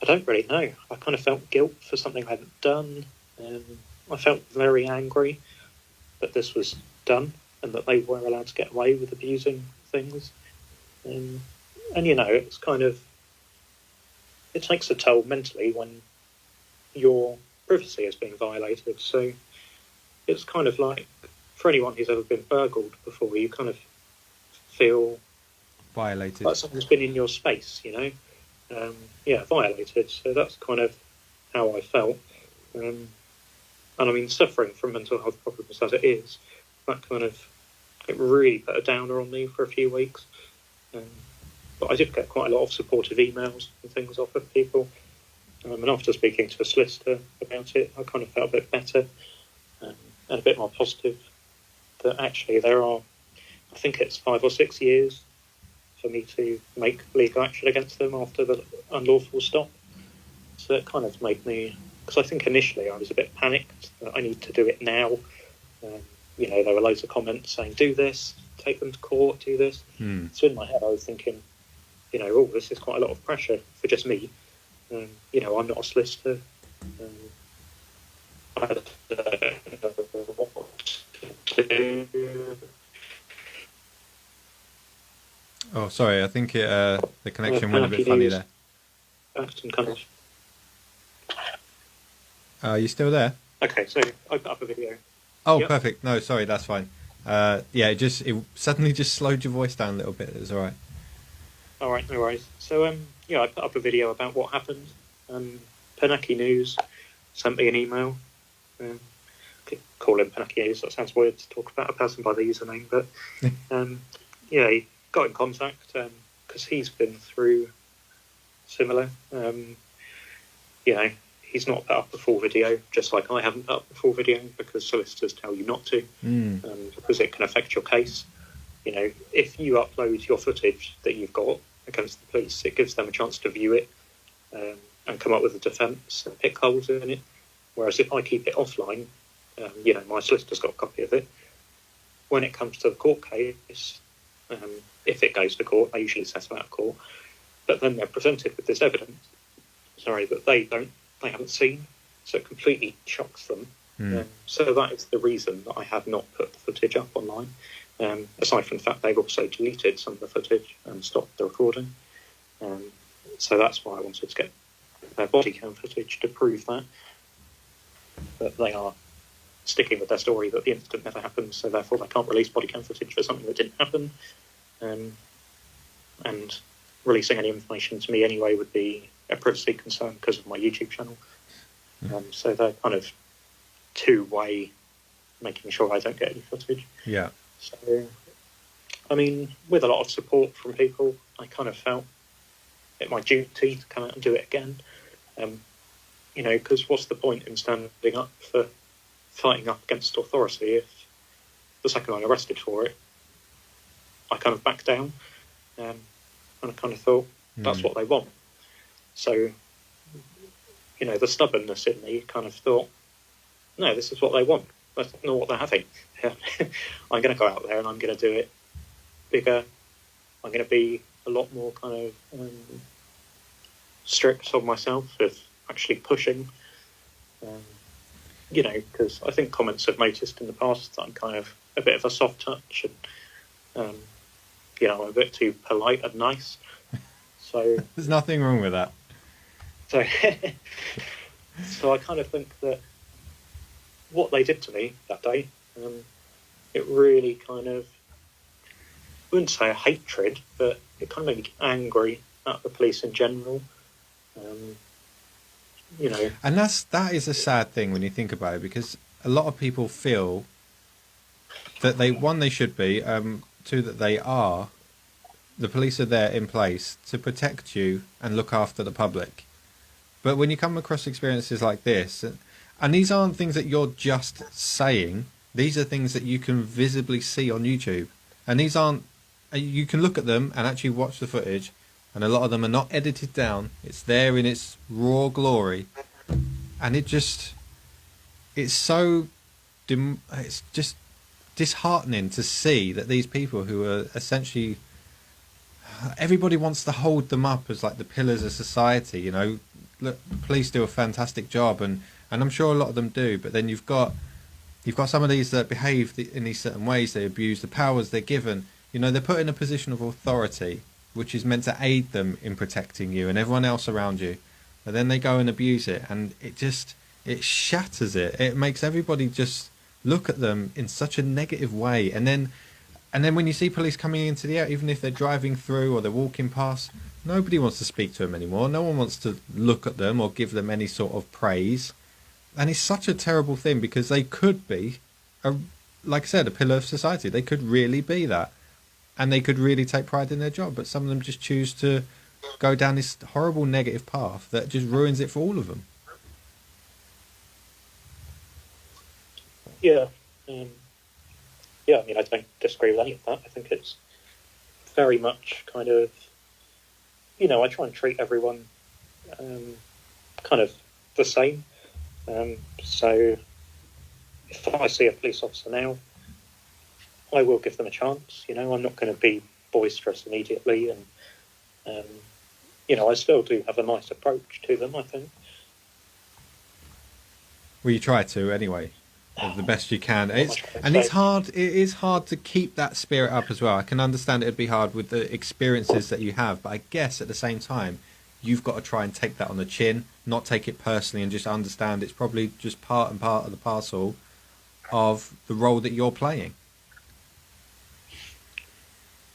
don't really know. I kind of felt guilt for something I hadn't done. I felt very angry that this was done and that they were allowed to get away with abusing things. And it's kind of, it takes a toll mentally when your privacy is being violated. So it's kind of like, for anyone who's ever been burgled before, you kind of feel violated, like someone's been in your space, violated. So that's kind of how I felt. And I mean, suffering from mental health problems as it is, that kind of, it really put a downer on me for a few weeks. But I did get quite a lot of supportive emails and things off of people. And after speaking to a solicitor about it, I kind of felt a bit better and a bit more positive that actually there are, I think it's 5 or 6 years for me to make legal action against them after the unlawful stop. So it kind of made me, because I think initially I was a bit panicked that I need to do it now. There were loads of comments saying, do this, take them to court, do this. So in my head I was thinking, this is quite a lot of pressure for just me. I'm not a solicitor. I had to... Oh, sorry. I think the connection went a bit funny there. Kind of... Are you still there? Okay, so I put up a video. Oh, Yep. perfect. No, sorry, that's fine. Yeah, it suddenly just slowed your voice down a little bit. It was all right. All right, no worries. So, I put up a video about what happened. Penaki News sent me an email. Call him Penaki News. That sounds weird to talk about a person by the username, but he got in contact because he's been through similar. He's not put up the full video, just like I haven't put up the full video because solicitors tell you not to, because it can affect your case. If you upload your footage that you've got against the police, it gives them a chance to view it and come up with a defence and pick holes in it. Whereas if I keep it offline, my solicitor's got a copy of it. When it comes to the court case, if it goes to court, they usually settle out of court, but then they're presented with this evidence, that they haven't seen, so it completely shocks them. So that is the reason that I have not put the footage up online. Aside from the fact they've also deleted some of the footage and stopped the recording. So that's why I wanted to get their body cam footage to prove that. But they are sticking with their story that the incident never happened, so therefore they can't release body cam footage for something that didn't happen. And releasing any information to me anyway would be a privacy concern because of my YouTube channel. So they're kind of two-way making sure I don't get any footage. Yeah. So, I mean, with a lot of support from people, I kind of felt it my duty to come out and do it again. Because what's the point in standing up for fighting up against authority if the second I'm arrested for it, I kind of back down, and I kind of thought that's what they want. So, the stubbornness in me kind of thought, no, this is what they want. That's not what they're having. I'm going to go out there and I'm going to do it bigger. I'm going to be a lot more kind of strict on myself with actually pushing. Because I think comments have noticed in the past that I'm kind of a bit of a soft touch and, I'm a bit too polite and nice. So there's nothing wrong with that. So I kind of think that what they did to me that day, it really kind of, I wouldn't say a hatred, but it kind of made me angry at the police in general. And that is a sad thing when you think about it, because a lot of people feel that they should be, two, that they are. The police are there in place to protect you and look after the public. But when you come across experiences like this, and these aren't things that you're just saying, these are things that you can visibly see on YouTube. And these aren't, you can look at them and actually watch the footage, and a lot of them are not edited down. It's there in its raw glory. And it's just disheartening to see that these people who are essentially, everybody wants to hold them up as like the pillars of society. Look, the police do a fantastic job, and I'm sure a lot of them do. But then you've got some of these that behave in these certain ways. They abuse the powers they're given. They're put in a position of authority, which is meant to aid them in protecting you and everyone else around you. But then they go and abuse it, and it shatters it. It makes everybody just look at them in such a negative way. And then when you see police coming into the area, even if they're driving through or they're walking past, nobody wants to speak to them anymore. No one wants to look at them or give them any sort of praise. And it's such a terrible thing, because they could be, like I said, a pillar of society. They could really be that. And they could really take pride in their job. But some of them just choose to go down this horrible negative path that just ruins it for all of them. Yeah. I don't disagree with any of that. I think it's very much kind of, I try and treat everyone kind of the same. So if I see a police officer now, I will give them a chance. I'm not going to be boisterous immediately, and I still do have a nice approach to them, I think. Well, you try to anyway. the best you can. What am I trying to And it's say? hard. It is hard to keep that spirit up as well. I can understand it'd be hard with the experiences that you have, but I guess at the same time, you've got to try and take that on the chin, not take it personally, and just understand it's probably just part and part of the parcel of the role that you're playing.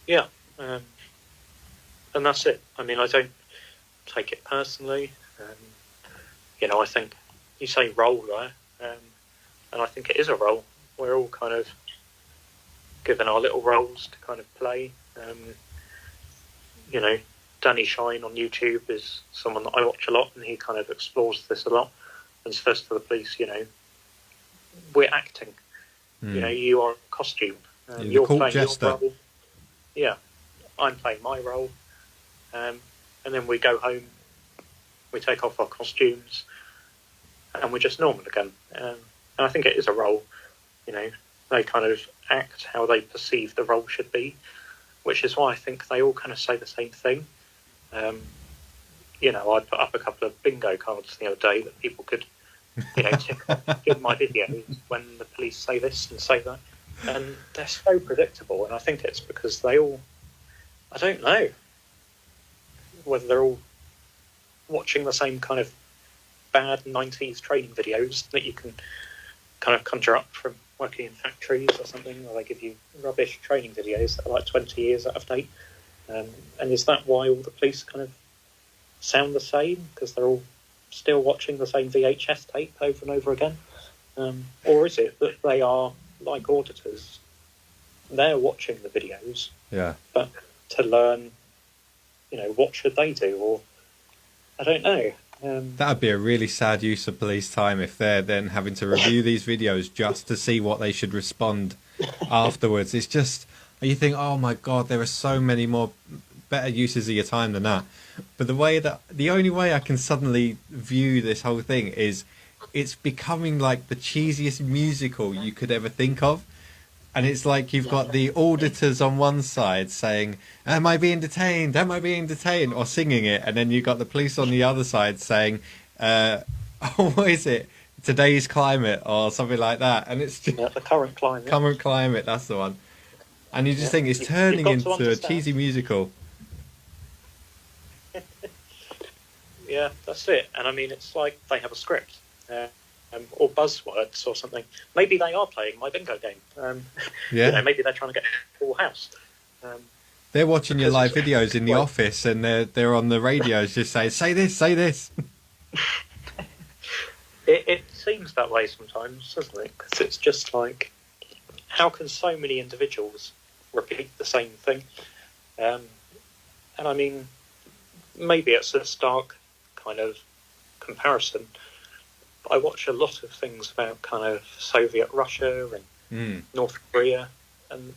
Yeah, and that's it. I mean, I don't take it personally. I think you say role there, and I think it is a role. We're all kind of given our little roles to kind of play. Danny Shine on YouTube is someone that I watch a lot, and he kind of explores this a lot and says to the police, we're acting. You are a costume. You're court playing jester. your role. Yeah, I'm playing my role. And then we go home, we take off our costumes, and we're just normal again. And I think it is a role. They kind of act how they perceive the role should be, which is why I think they all kind of say the same thing. I put up a couple of bingo cards the other day that people could, tick off in my videos when the police say this and say that. And they're so predictable, and I think it's because they all, I don't know whether they're all watching the same kind of bad 90s training videos that you can kind of conjure up from working in factories or something, or they give you rubbish training videos that are like 20 years out of date. And is that why all the police kind of sound the same? Because they're all still watching the same VHS tape over and over again? Or is it that they are like auditors? They're watching the videos, but to learn, what should they do? Or I don't know. That would be a really sad use of police time if they're then having to review these videos just to see what they should respond afterwards. It's just, you think, oh my God, there are so many more better uses of your time than that. But the only way I can suddenly view this whole thing is it's becoming like the cheesiest musical you could ever think of. And it's like you've got the auditors on one side saying, am I being detained? Am I being detained? Or singing it. And then you've got the police on the other side saying, what is it? Today's climate or something like that. And it's just the current climate. Current climate, that's the one. And you just think it's turning into a cheesy musical. Yeah, that's it. And I mean, it's like they have a script. Or buzzwords or something. Maybe they are playing my bingo game. Maybe they're trying to get a full house. They're watching your live videos in the office, and they're on the radios just saying, "Say this, say this." It seems that way sometimes, doesn't it? Because it's just like, how can so many individuals repeat the same thing? And I mean, maybe it's a stark kind of comparison. I watch a lot of things about kind of Soviet Russia and North Korea, and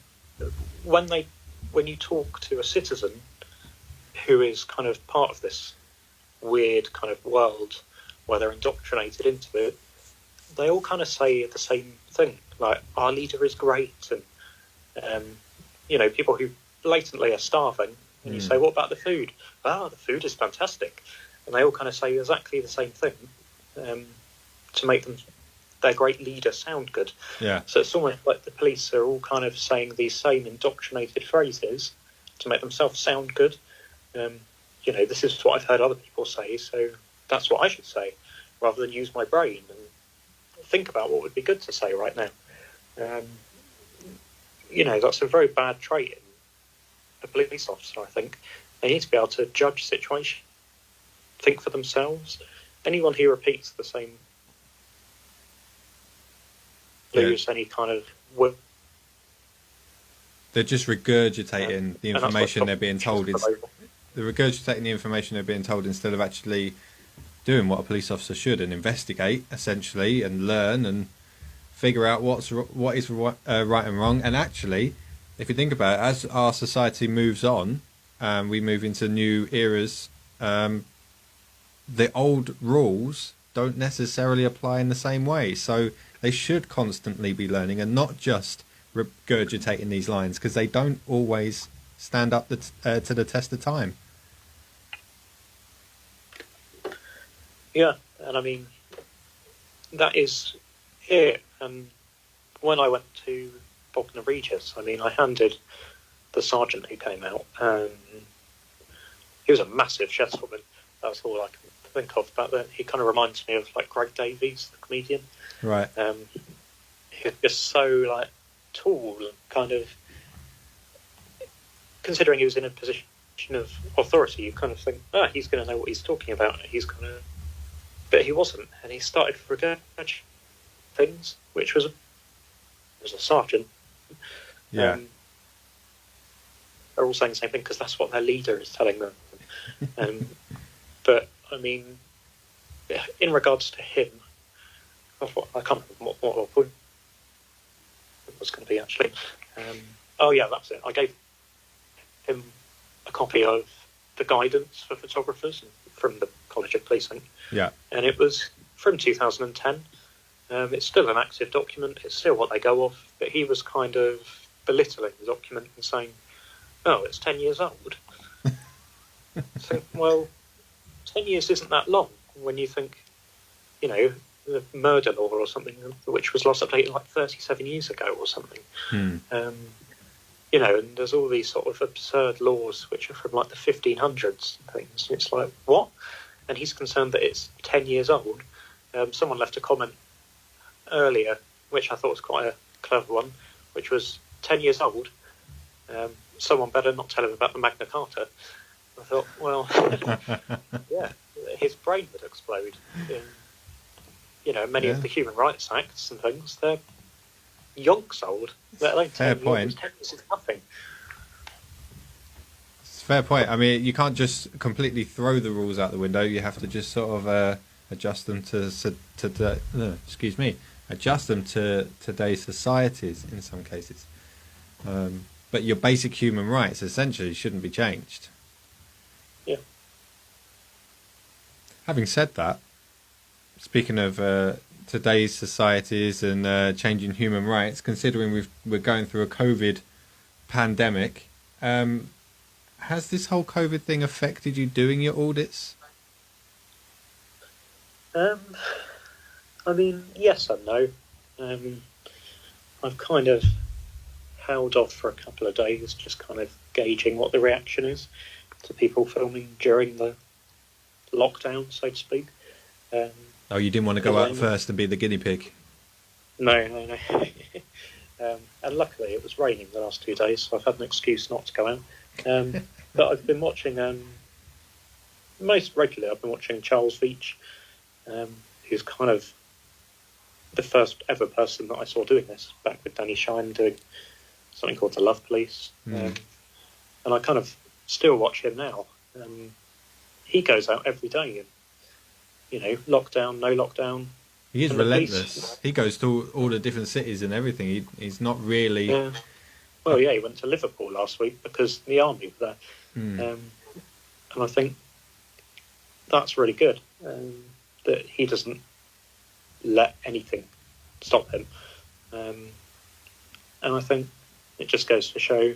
when you talk to a citizen who is kind of part of this weird kind of world where they're indoctrinated into it, they all kind of say the same thing, like, our leader is great, and people who blatantly are starving, and you say, what about the food? The food is fantastic, and they all kind of say exactly the same thing. To make their great leader sound good. Yeah. So it's almost like the police are all kind of saying these same indoctrinated phrases to make themselves sound good. This is what I've heard other people say, so that's what I should say, rather than use my brain and think about what would be good to say right now. That's a very bad trait in a police officer, I think. They need to be able to judge situations, think for themselves. Anyone who repeats the same lose any kind of will. They're just regurgitating the information they're being told. They're regurgitating the information they're being told instead of actually doing what a police officer should and investigate, essentially, and learn and figure out what is right and wrong. And actually, if you think about it, as our society moves on, we move into new eras, the old rules don't necessarily apply in the same way. So they should constantly be learning and not just regurgitating these lines, because they don't always stand up to the test of time. Yeah, and I mean, that is Yeah, and when I went to Bognor Regis, I mean, I handed the sergeant who came out, he was a massive gentleman. That's all I can think of about that. He kind of reminds me of like Greg Davies, the comedian. Right. He was just so like tall and kind of, considering he was in a position of authority, you kind of think, he's going to know what he's talking about. He's going to, but he wasn't, and he started regurgitating things, which was a sergeant. Yeah. They're all saying the same thing because that's what their leader is telling them. But I mean, in regards to him, I can't remember what my point was going to be actually. That's it. I gave him a copy of the guidance for photographers from the College of Policing. Yeah. And it was from 2010. It's still an active document. It's still what they go off. But he was kind of belittling the document and saying, "Oh, it's 10 years old." So, well, 10 years isn't that long when you think, the murder law or something, which was last updated like 37 years ago or something. And there's all these sort of absurd laws which are from like the 1500s and things. And it's like, what? And he's concerned that it's 10 years old. Someone left a comment earlier, which I thought was quite a clever one, which was 10 years old. Someone better not tell him about the Magna Carta. I thought, well, yeah, his brain would explode. Many of the human rights acts and things, they're yonks old. Let alone 10 Fair point. 10 years is nothing. It's a fair point. I mean, you can't just completely throw the rules out the window. You have to just sort of adjust them adjust them to today's societies in some cases. But your basic human rights essentially shouldn't be changed. Yeah. Having said that, speaking of today's societies and changing human rights, considering we're going through a COVID pandemic, has this whole COVID thing affected you doing your audits? I mean, yes and no. I've kind of held off for a couple of days, just kind of gauging what the reaction is to people filming during the lockdown, so to speak. You didn't want to go out first and be the guinea pig? No. And luckily it was raining the last 2 days, so I've had an excuse not to go out. But I've been watching, most regularly I've been watching Charles Veach, who's kind of the first ever person that I saw doing this, back with Danny Shine doing something called The Love Police. And I kind of still watch him now. He goes out every day and, lockdown, no lockdown. He is relentless. He goes to all the different cities and everything. He's not really... Yeah. Well, yeah, he went to Liverpool last week because the army were there. And I think that's really good, that he doesn't let anything stop him. And I think it just goes to show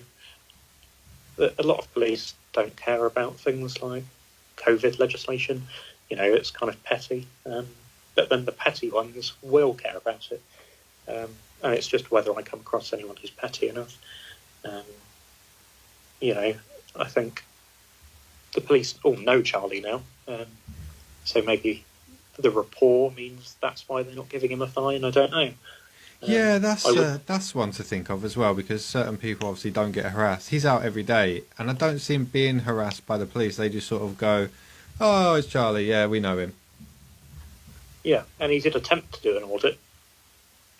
that a lot of police don't care about things like COVID legislation. It's kind of petty. But then the petty ones will care about it. And it's just whether I come across anyone who's petty enough. I think the police all know Charlie now. So maybe the rapport means that's why they're not giving him a fine. I don't know. Yeah, that's one to think of as well, because certain people obviously don't get harassed. He's out every day, and I don't see him being harassed by the police. They just sort of go, "Oh, it's Charlie. Yeah, we know him." Yeah, and he did attempt to do an audit,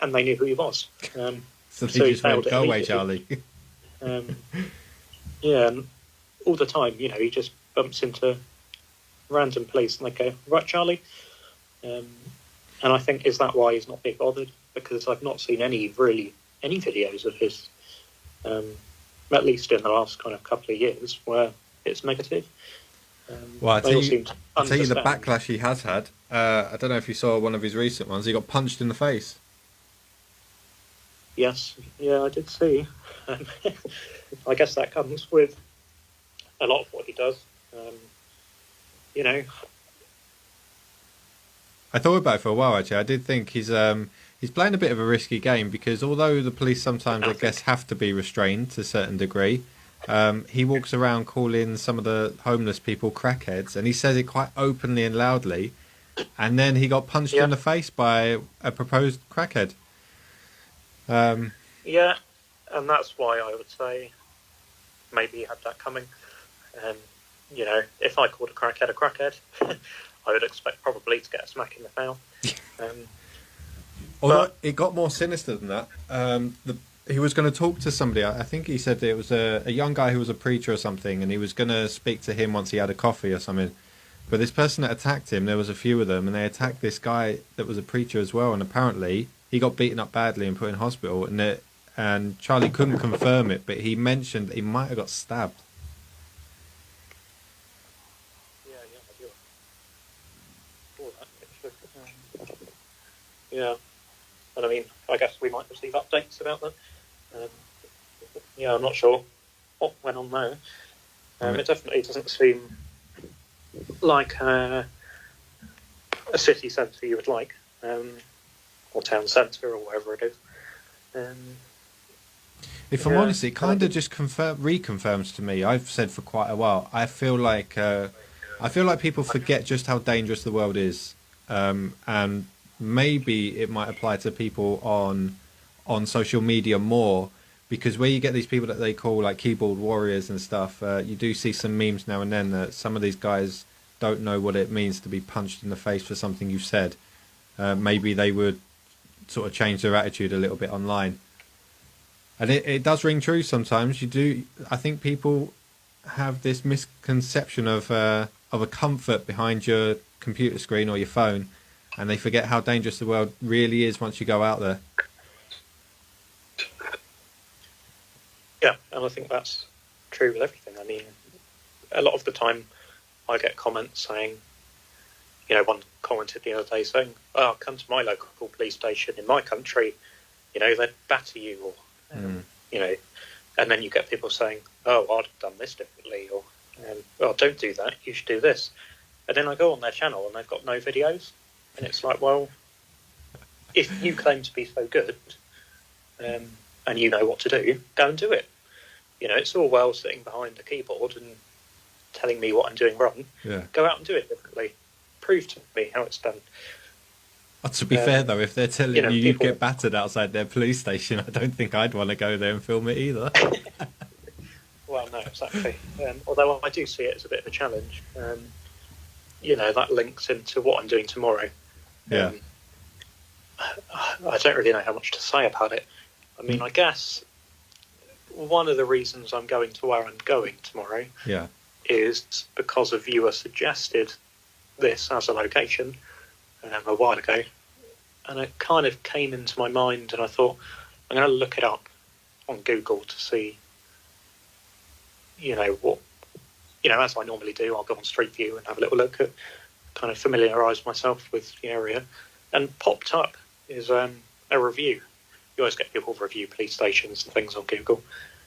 and they knew who he was. So they just went, "Go away, Charlie." Yeah, and all the time, he just bumps into random police, and they go, "Right, Charlie." And I think, is that why he's not being bothered? Because I've not seen any videos of his, at least in the last kind of couple of years, where it's negative. Well, I'll tell you the backlash he has had. I don't know if you saw one of his recent ones. He got punched in the face. Yes, yeah, I did see. I guess that comes with a lot of what he does. I thought about it for a while, actually. I did think he's he's playing a bit of a risky game because although the police sometimes, I I guess, think, have to be restrained to a certain degree, he walks around calling some of the homeless people crackheads, and he says it quite openly and loudly. And then he got punched in yeah, the face by a proposed crackhead. Um, yeah, and that's why I would say maybe he had that coming. Um, if I called a crackhead, I would expect probably to get a smack in the mouth. Although But it got more sinister than that. He was going to talk to somebody. I think he said it was a young guy who was a preacher or something, and he was going to speak to him once he had a coffee or something. But this person that attacked him, there was a few of them, and they attacked this guy that was a preacher as well. And apparently, he got beaten up badly and put in hospital. And Charlie couldn't confirm it, but he mentioned that he might have got stabbed. yeah, I do. All that, actually. Yeah, and I mean, I guess we might receive updates about that. Um, I'm not sure what went on there. Right. It definitely doesn't seem like a city centre you would like, or town centre, or wherever it is. If I'm Yeah, honest, it kind of just reconfirms to me. I've said for quite a while. I feel like people forget just how dangerous the world is, and maybe it might apply to people on social media more because where you get these people that they call like keyboard warriors and stuff, you do see some memes now and then that some of these guys don't know what it means to be punched in the face for something you've said. Maybe they would sort of change their attitude a little bit online. And it does ring true sometimes. I think people have this misconception of a comfort behind your computer screen or your phone, and they forget how dangerous the world really is once you go out there. yeah, and I think that's true with everything. I mean, a lot of the time I get comments saying, one commented the other day saying, "Oh, come to my local police station in my country, they'd batter you," or and then you get people saying, "Oh, I'd have done this differently," or "Oh, don't do that. You should do this." And then I go on their channel and they've got no videos, and it's like, well, if you claim to be so good, and you know what to do, go and do it. It's all well sitting behind a keyboard and telling me what I'm doing wrong. Yeah. Go out and do it differently. Prove to me how it's done. To be fair, though, if they're telling you people get battered outside their police station, I don't think I'd want to go there and film it either. Well, no, exactly. Although I do see it as a bit of a challenge. That links into what I'm doing tomorrow. Yeah. I don't really know how much to say about it. I mean, I guess one of the reasons I'm going to where I'm going tomorrow is because a viewer suggested this as a location a while ago, and it kind of came into my mind, and I thought I'm going to look it up on Google to see, what, as I normally do. I'll go on Street View and have a little look at, kind of familiarise myself with the area, and popped up is a review. You always get people review police stations and things on Google,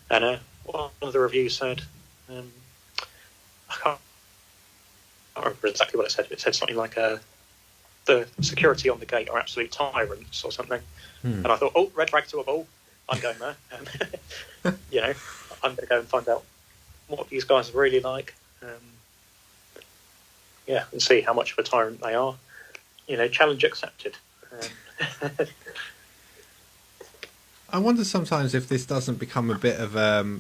and one of the reviews said, I can't remember exactly what it said. It said something like the security on the gate are absolute tyrants or something. And I thought, oh, red flag to a ball. I'm going there. I'm going to go and find out what these guys are really like. And see how much of a tyrant they are. Challenge accepted. I wonder sometimes if this doesn't become a bit of a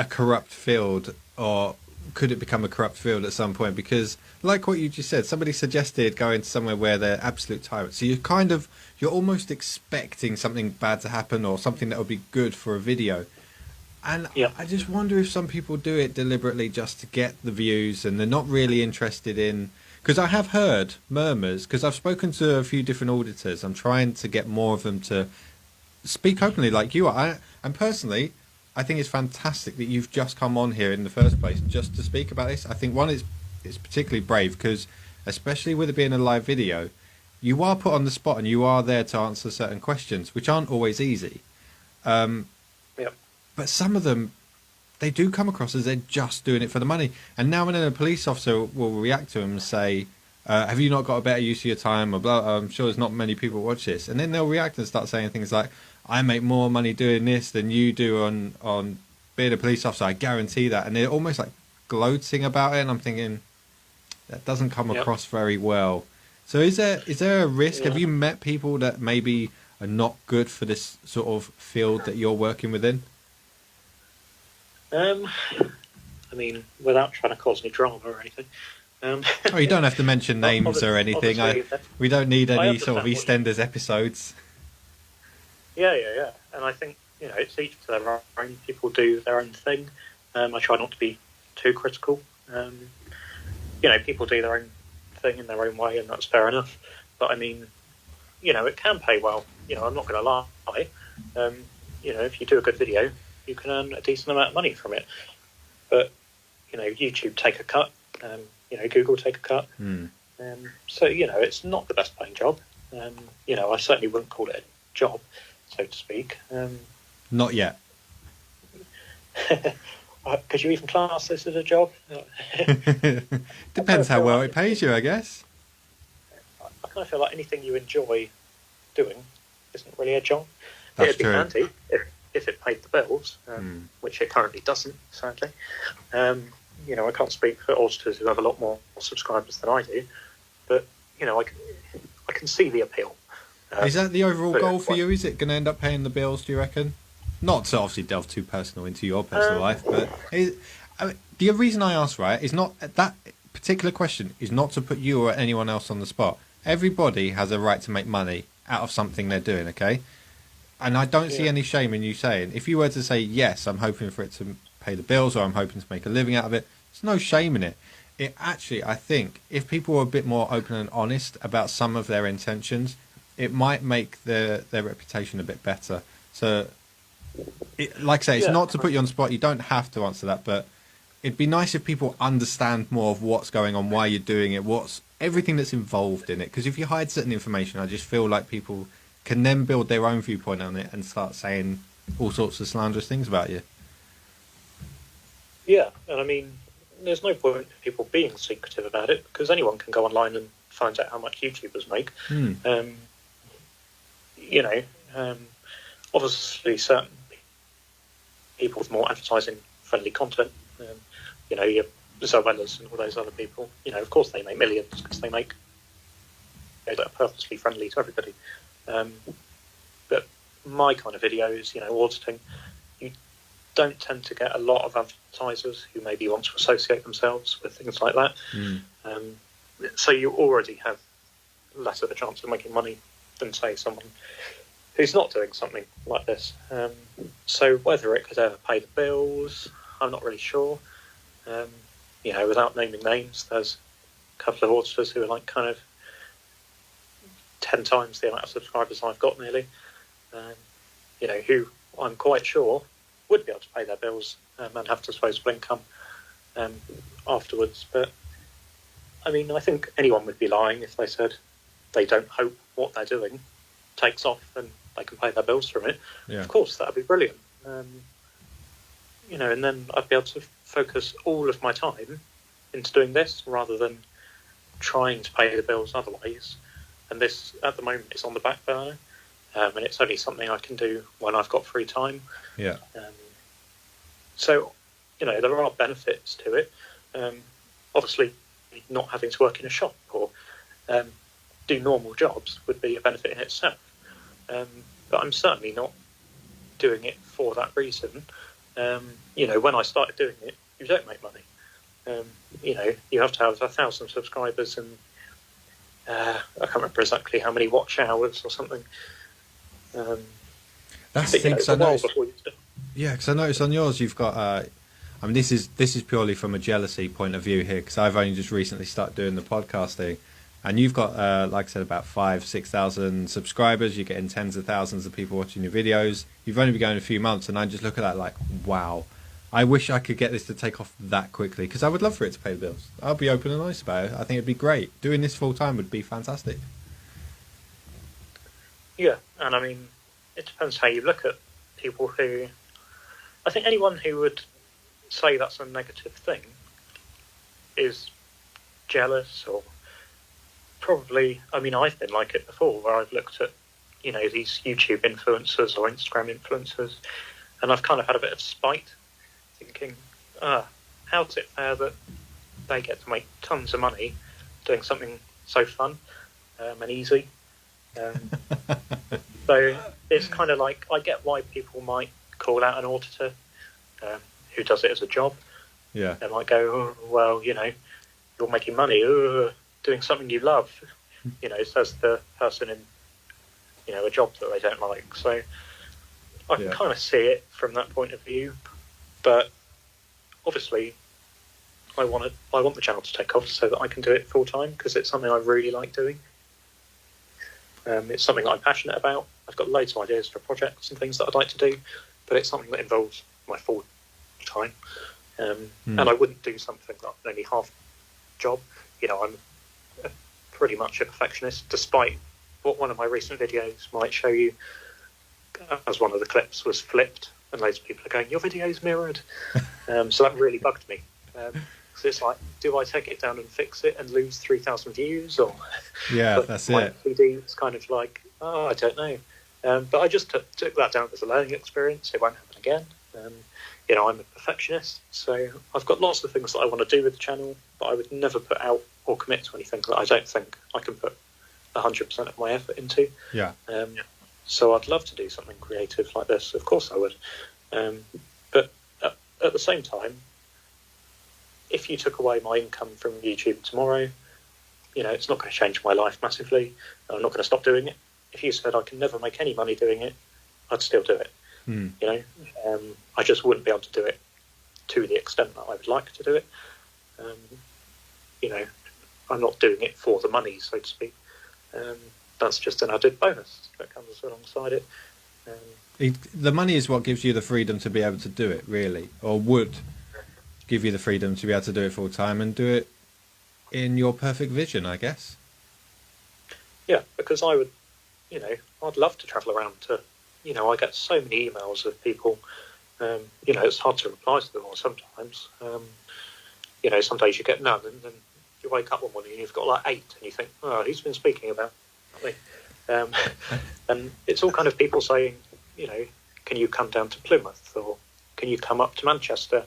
corrupt field, or could it become a corrupt field at some point? Because, like what you just said, somebody suggested going to somewhere where they're absolute tyrants. So you're almost expecting something bad to happen or something that would be good for a video. And I just wonder if some people do it deliberately just to get the views, and they're not really interested in. Because I have heard murmurs, because I've spoken to a few different auditors. I'm trying to get more of them to speak openly like you are. And personally, I think it's fantastic that you've just come on here in the first place just to speak about this. I think one is particularly brave because, especially with it being a live video, you are put on the spot and you are there to answer certain questions, which aren't always easy. But some of them, they do come across as they're just doing it for the money. And now and then a police officer will react to them and say, Have you not got a better use of your time? Or blah, I'm sure there's not many people watch this. And then they'll react and start saying things like, I make more money doing this than you do on being a police officer. I guarantee that. And they're almost like gloating about it. And I'm thinking, that doesn't come across very well. So is there a risk? Have you met people that maybe are not good for this sort of field that you're working within? I mean, without trying to cause any drama or anything. Oh, you don't have to mention names or anything. We don't need any sort of EastEnders episodes. Yeah. And I think, it's each to their own. People do their own thing. I try not to be too critical. People do their own thing in their own way, and that's fair enough. But I mean, it can pay well. I'm not going to lie. If you do a good video, you can earn a decent amount of money from it. But YouTube take a cut. Google take a cut. So it's not the best paying job. I certainly wouldn't call it a job, so to speak. Not yet. Could you even class this as a job? Depends how well it pays you, I guess. I kind of feel like anything you enjoy doing isn't really a job. That's It'd be true. handy if it paid the bills, which it currently doesn't, sadly. I can't speak for auditors who have a lot more subscribers than I do, but I can see the appeal. Is that the overall goal for you? Is it going to end up paying the bills, do you reckon? Not to obviously delve too personal into your personal life, but the reason I ask, right, is not that particular question is not to put you or anyone else on the spot. Everybody has a right to make money out of something they're doing, okay? And I don't see any shame in you saying, if you were to say, yes, I'm hoping for it to pay the bills or I'm hoping to make a living out of it, there's no shame in it. It actually, I think, if people were a bit more open and honest about some of their intentions, it might make their reputation a bit better. So, like I say, it's not to put you on the spot. You don't have to answer that, but it'd be nice if people understand more of what's going on, why you're doing it, what's everything that's involved in it. Because if you hide certain information, I just feel like people can then build their own viewpoint on it and start saying all sorts of slanderous things about you. Yeah, and I mean, there's no point in people being secretive about it, because anyone can go online and find out how much YouTubers make. Obviously certain people with more advertising-friendly content, your Zoellas and all those other people, of course they make millions because they make that are purposely friendly to everybody. But my kind of videos, auditing, you don't tend to get a lot of advertisers who maybe want to associate themselves with things like that. So you already have less of a chance of making money than, say, someone who's not doing something like this. So whether it could ever pay the bills, I'm not really sure. Without naming names, there's a couple of auditors who are like kind of 10 times the amount of subscribers I've got nearly, who I'm quite sure would be able to pay their bills and have disposable income afterwards. But I mean, I think anyone would be lying if they said they don't hope what they're doing takes off and they can pay their bills from it. Of course, that would be brilliant. And then I'd be able to focus all of my time into doing this rather than trying to pay the bills otherwise. And this, at the moment, is on the back burner, and it's only something I can do when I've got free time. So, there are benefits to it. Obviously, not having to work in a shop or do normal jobs would be a benefit in itself. But I'm certainly not doing it for that reason. When I started doing it, you don't make money. You have to have 1,000 subscribers and I can't remember exactly how many watch hours or something. That's the thing. Because I noticed on yours you've got. This is purely from a jealousy point of view here, because I've only just recently started doing the podcasting, and you've got, like I said, about 5,000-6,000 subscribers. You're getting tens of thousands of people watching your videos. You've only been going a few months, and I just look at that like, wow. I wish I could get this to take off that quickly, because I would love for it to pay the bills. I'll be open and honest about it. I think it'd be great. Doing this full time would be fantastic. Yeah, and I mean, it depends how you look at people who... I think anyone who would say that's a negative thing is jealous or probably, I mean, I've been like it before, where I've looked at, these YouTube influencers or Instagram influencers, and I've kind of had a bit of spite, thinking, how's it fair that they get to make tons of money doing something so fun and easy? So it's kind of like, I get why people might call out an auditor who does it as a job. Yeah. They might go, oh, well, you're making money doing something you love, says the person in, a job that they don't like. So I can kind of see it from that point of view, but obviously I want the channel to take off so that I can do it full time, because it's something I really like doing. It's something I'm passionate about. I've got loads of ideas for projects and things that I'd like to do, but it's something that involves my full time. And I wouldn't do something that's only half job. I'm pretty much a perfectionist, despite what one of my recent videos might show you, as one of the clips was flipped, and loads of people are going, your video's mirrored. So that really bugged me. So it's like, do I take it down and fix it and lose 3,000 views? Or that's it. It's kind of like, I don't know. But I just took that down as a learning experience. It won't happen again. I'm a perfectionist, so I've got lots of things that I want to do with the channel, but I would never put out or commit to anything that I don't think I can put 100% of my effort into. Yeah. So I'd love to do something creative like this. Of course I would. But at the same time, if you took away my income from YouTube tomorrow, it's not going to change my life massively. I'm not going to stop doing it. If you said I can never make any money doing it, I'd still do it. I just wouldn't be able to do it to the extent that I would like to do it. I'm not doing it for the money, so to speak. That's just an added bonus that comes alongside it. The money is what gives you the freedom to be able to do it, really, or would give you the freedom to be able to do it full time and do it in your perfect vision, I guess. Yeah, because I would, I'd love to travel around to, I get so many emails of people, it's hard to reply to them all sometimes. Some days you get none, and then you wake up one morning and you've got like 8, and you think, oh, who's been speaking about me? And it's all kind of people saying, can you come down to Plymouth, or can you come up to Manchester?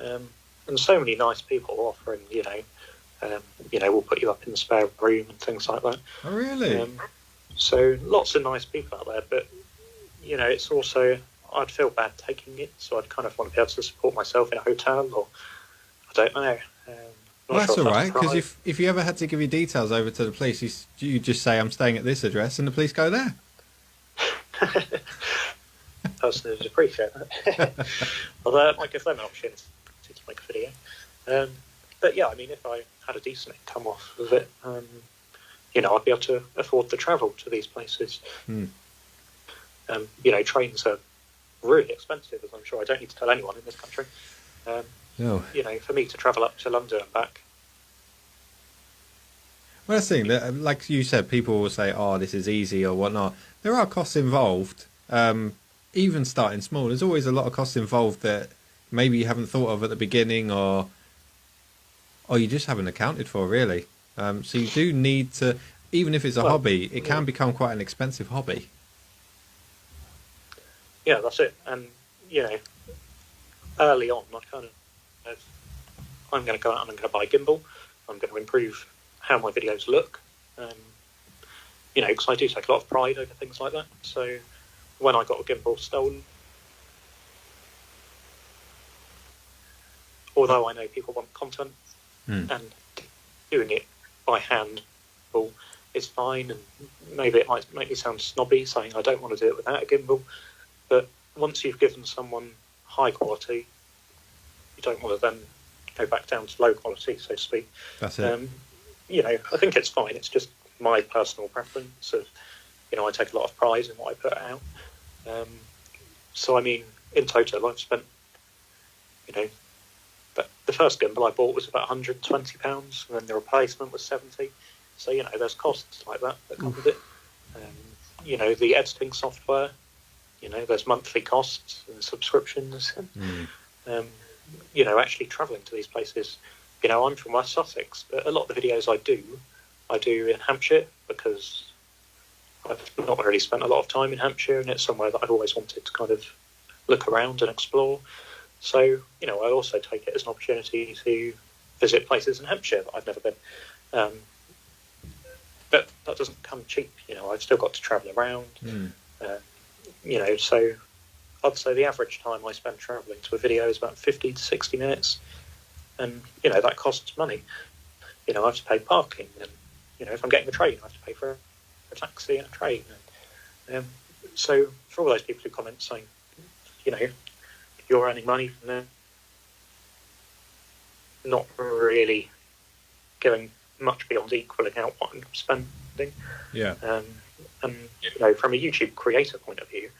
And so many nice people offering, we'll put you up in the spare room and things like that. Oh, really? So lots of nice people out there, but, it's also, I'd feel bad taking it, so I'd kind of want to be able to support myself in a hotel, or I don't know. Well, that's all right, because if you ever had to give your details over to the police, you just say, I'm staying at this address, and the police go there. Personally, would appreciate that. Although it might give them an opportunity to make a video. But yeah, I mean, if I had a decent income off of it, I'd be able to afford the travel to these places. Trains are really expensive, as I'm sure I don't need to tell anyone in this country. No. For me to travel up to London and back. Well, that's the thing. Like you said, people will say, oh, this is easy or whatnot. There are costs involved. Even starting small, there's always a lot of costs involved that maybe you haven't thought of at the beginning, or you just haven't accounted for, really. So you do need to, even if it's a hobby, it can become quite an expensive hobby. Yeah, that's it. And, early on, I kind of, I'm going to go out and I'm going to buy a gimbal. I'm going to improve how my videos look. Because I do take a lot of pride over things like that. So when I got a gimbal stolen, although I know people want content, and doing it by hand is fine, and maybe it might make me sound snobby saying I don't want to do it without a gimbal, but once you've given someone high quality, you don't want to then go back down to low quality, so to speak. That's it. I think it's fine. It's just my personal preference of, I take a lot of pride in what I put out. So, I mean, in total, I've spent, but the first gimbal I bought was about £120, and then the replacement was 70. So, there's costs like that come with it. The editing software, there's monthly costs and subscriptions, and, actually travelling to these places. I'm from West Sussex, but a lot of the videos I do I do in Hampshire, because I've not really spent a lot of time in Hampshire, and it's somewhere that I've always wanted to kind of look around and explore. So, you know, I also take it as an opportunity to visit places in Hampshire that I've never been. But that doesn't come cheap, you know. I've still got to travel around, you know, so I'd say the average time I spend travelling to a video is about 50 to 60 minutes. And, you know, that costs money. You know, I have to pay parking, and, you know, if I'm getting a train, I have to pay for a taxi and a train. And, so for all those people who comment saying, you know, you're earning money from there, not really giving much beyond equaling out what I'm spending. Yeah. And, you know, from a YouTube creator point of view,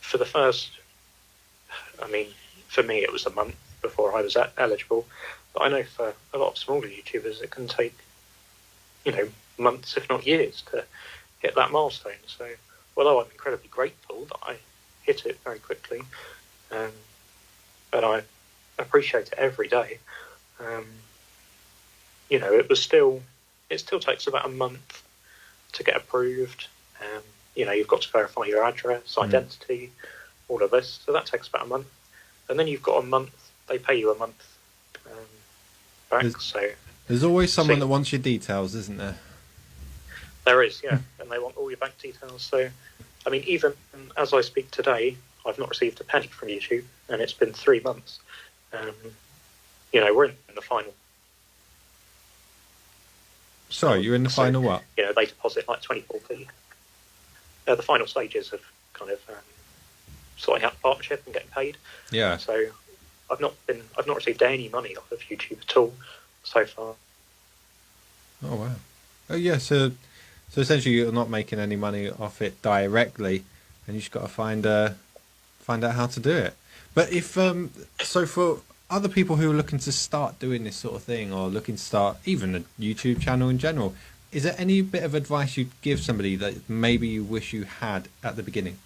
for the first, I mean, for me it was a month before I was eligible, but I know for a lot of smaller YouTubers it can take, you know, months if not years to hit that milestone. So although I'm incredibly grateful that I hit it very quickly, and I appreciate it every day, you know, it still takes about a month to get approved. You know, you've got to verify your address, identity, all of this. So that takes about a month. And then you've got a month, they pay you a month back. There's always someone that wants your details, isn't there? There is, yeah. And they want all your bank details. So, I mean, even as I speak today, I've not received a penny from YouTube, and it's been 3 months. You know, we're in the final. Sorry, you're in the final what? You know, they deposit like 24p. The final stages of kind of sorting out the partnership and getting paid. Yeah. So I've not received any money off of YouTube at all so far. Oh wow. Oh yeah. So essentially, you're not making any money off it directly, and you just got to find out how to do it. But if so, for other people who are looking to start doing this sort of thing, or looking to start even a YouTube channel in general, is there any bit of advice you'd give somebody that maybe you wish you had at the beginning?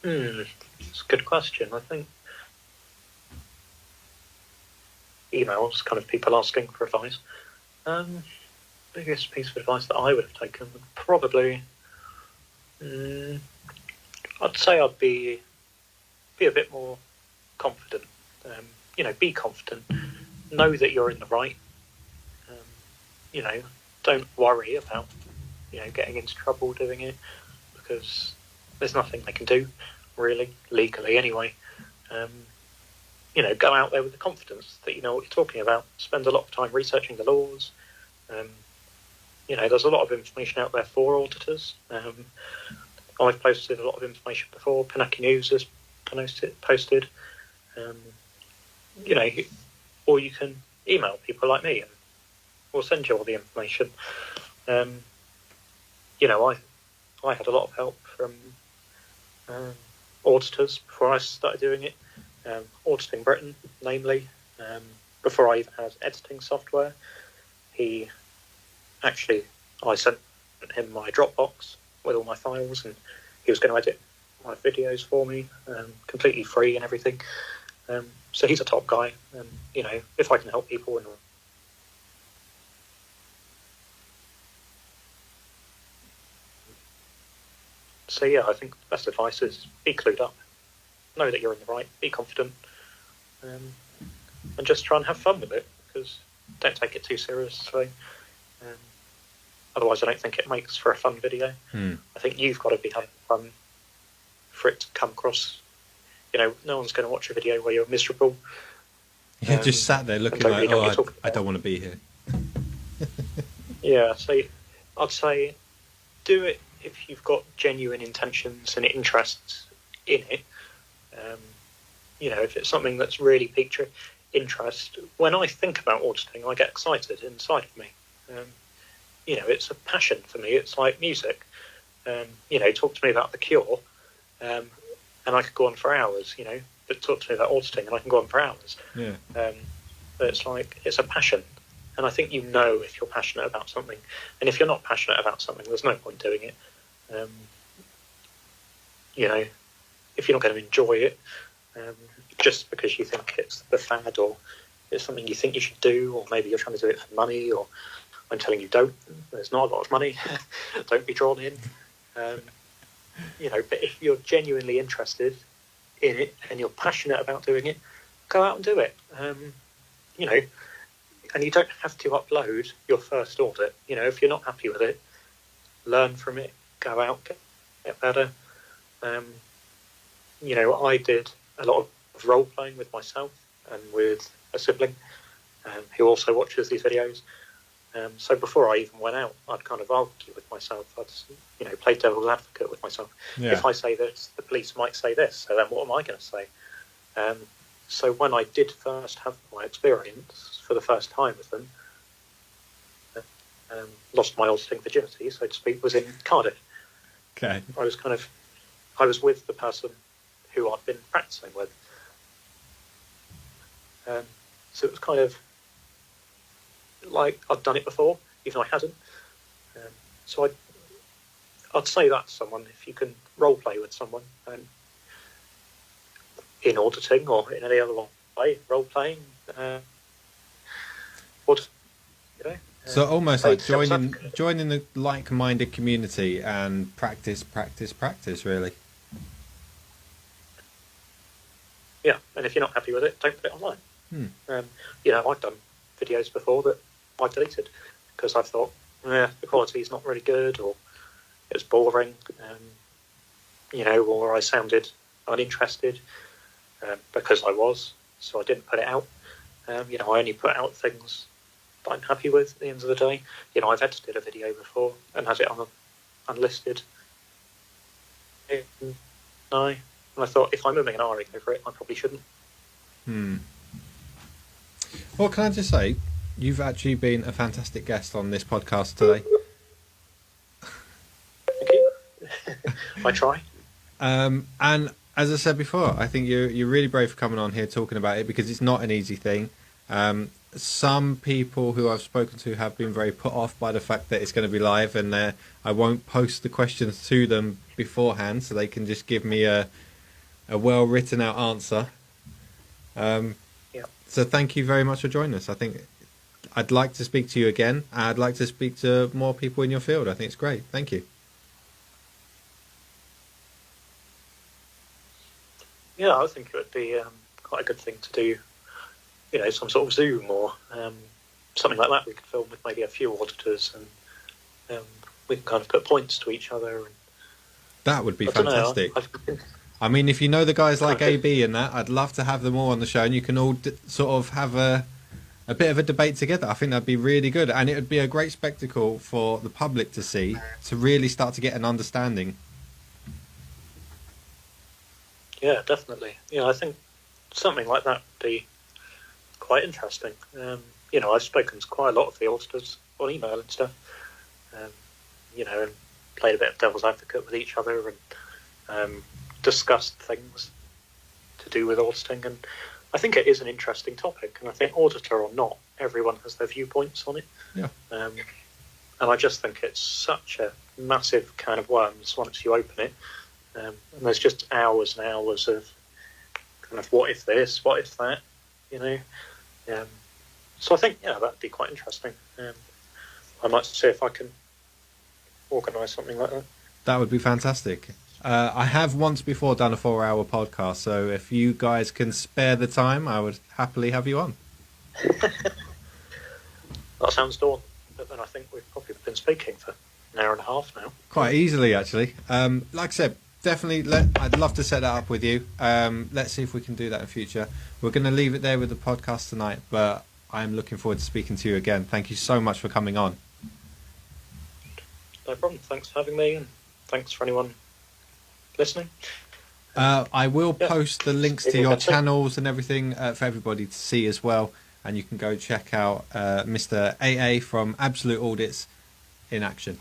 It's a good question. I think emails, kind of people asking for advice. Biggest piece of advice that I would have taken would probably, I'd say I'd be a bit more confident. You know, be confident. Know that you're in the right. You know, don't worry about, you know, getting into trouble doing it, because there's nothing they can do, really, legally anyway. You know, go out there with the confidence that you know what you're talking about. Spend a lot of time researching the laws. You know, there's a lot of information out there for auditors. I've posted a lot of information before. Pinaki News has posted. You know, or you can email people like me, and we'll send you all the information. You know, I had a lot of help from auditors before I started doing it. Auditing Britain, namely, before I even had editing software. I sent him my Dropbox with all my files, and he was going to edit my videos for me, completely free and everything. So he's a top guy, and you know, if I can help people, so yeah, I think the best advice is be clued up, know that you're in the right, be confident, and just try and have fun with it, because don't take it too seriously. Otherwise, I don't think it makes for a fun video. I think you've got to be having fun for it to come across. You know, no one's going to watch a video where you're miserable. Yeah, just sat there looking like, I don't want to be here. Yeah, so I'd say do it if you've got genuine intentions and interests in it. You know, if it's something that's really piqued your interest. When I think about auditing, I get excited inside of me. You know, it's a passion for me. It's like music. You know, talk to me about The Cure, and I could go on for hours, you know, but talk to me about auditing and I can go on for hours. Yeah. But it's like, it's a passion. And I think you know if you're passionate about something. And if you're not passionate about something, there's no point doing it. You know, if you're not going to enjoy it, just because you think it's the fad, or it's something you think you should do, or maybe you're trying to do it for money, or I'm telling you don't. There's not a lot of money. Don't be drawn in. But if you're genuinely interested in it and you're passionate about doing it, go out and do it. And you don't have to upload your first audit. If you're not happy with it, learn from it, go out, get better. I did a lot of role playing with myself and with a sibling who also watches these videos. So before I even went out, I'd kind of argue with myself. I'd, play devil's advocate with myself. Yeah. If I say this, the police might say this. So then what am I going to say? So when I did first have my experience for the first time with them, lost my auditing virginity, so to speak, was in Cardiff. Okay. I was with the person who I'd been practicing with. So it was kind of like I'd done it before, even though I hadn't. So I'd say that to someone, if you can role play with someone in auditing or in any other way, role playing, so almost like joining the like-minded community and practice, really. Yeah, and if you're not happy with it, don't put it online. I've done videos before that I've deleted because I thought, the quality is not really good, or it was boring, or I sounded uninterested because I was, so I didn't put it out. I only put out things that I'm happy with at the end of the day. I've edited a video before and had it on unlisted. And I thought, if I'm moving and ahhing over it, I probably shouldn't. Well, can I just say, you've actually been a fantastic guest on this podcast today. Thank you. I try. And as I said before, I think you're really brave for coming on here talking about it, because it's not an easy thing. Some people who I've spoken to have been very put off by the fact that it's going to be live, and I won't post the questions to them beforehand, so they can just give me a well written out answer. So thank you very much for joining us. I think I'd like to speak to you again. I'd like to speak to more people in your field. I think it's great. Thank you. Yeah, I think it would be quite a good thing to do, some sort of Zoom or something like that. We could film with maybe a few auditors, and we can kind of put points to each other. And that would be fantastic. I mean, if you know the guys like AB and that, I'd love to have them all on the show, and you can all sort of have a bit of a debate together. I think that'd be really good, and it would be a great spectacle for the public to see, to really start to get an understanding. Yeah, definitely. I think something like that would be quite interesting. I've spoken to quite a lot of the auditors on email and stuff, and played a bit of devil's advocate with each other, and discussed things to do with auditing. And I think it is an interesting topic, and I think, auditor or not, everyone has their viewpoints on it. Yeah. And I just think it's such a massive can of worms once you open it. And there's just hours and hours of kind of what if this, what if that, So I think, that'd be quite interesting. I might see if I can organise something like that. That would be fantastic. I have once before done a 4-hour podcast, so if you guys can spare the time, I would happily have you on. That sounds daunting, but then I think we've probably been speaking for an hour and a half now. Quite easily, actually. Like I said, definitely, I'd love to set that up with you. Let's see if we can do that in future. We're going to leave it there with the podcast tonight, but I'm looking forward to speaking to you again. Thank you so much for coming on. No problem. Thanks for having me, and thanks for anyone listening. I will post the links to your channels and everything for everybody to see as well, and you can go check out Mr. AA from Absolute Audits in action.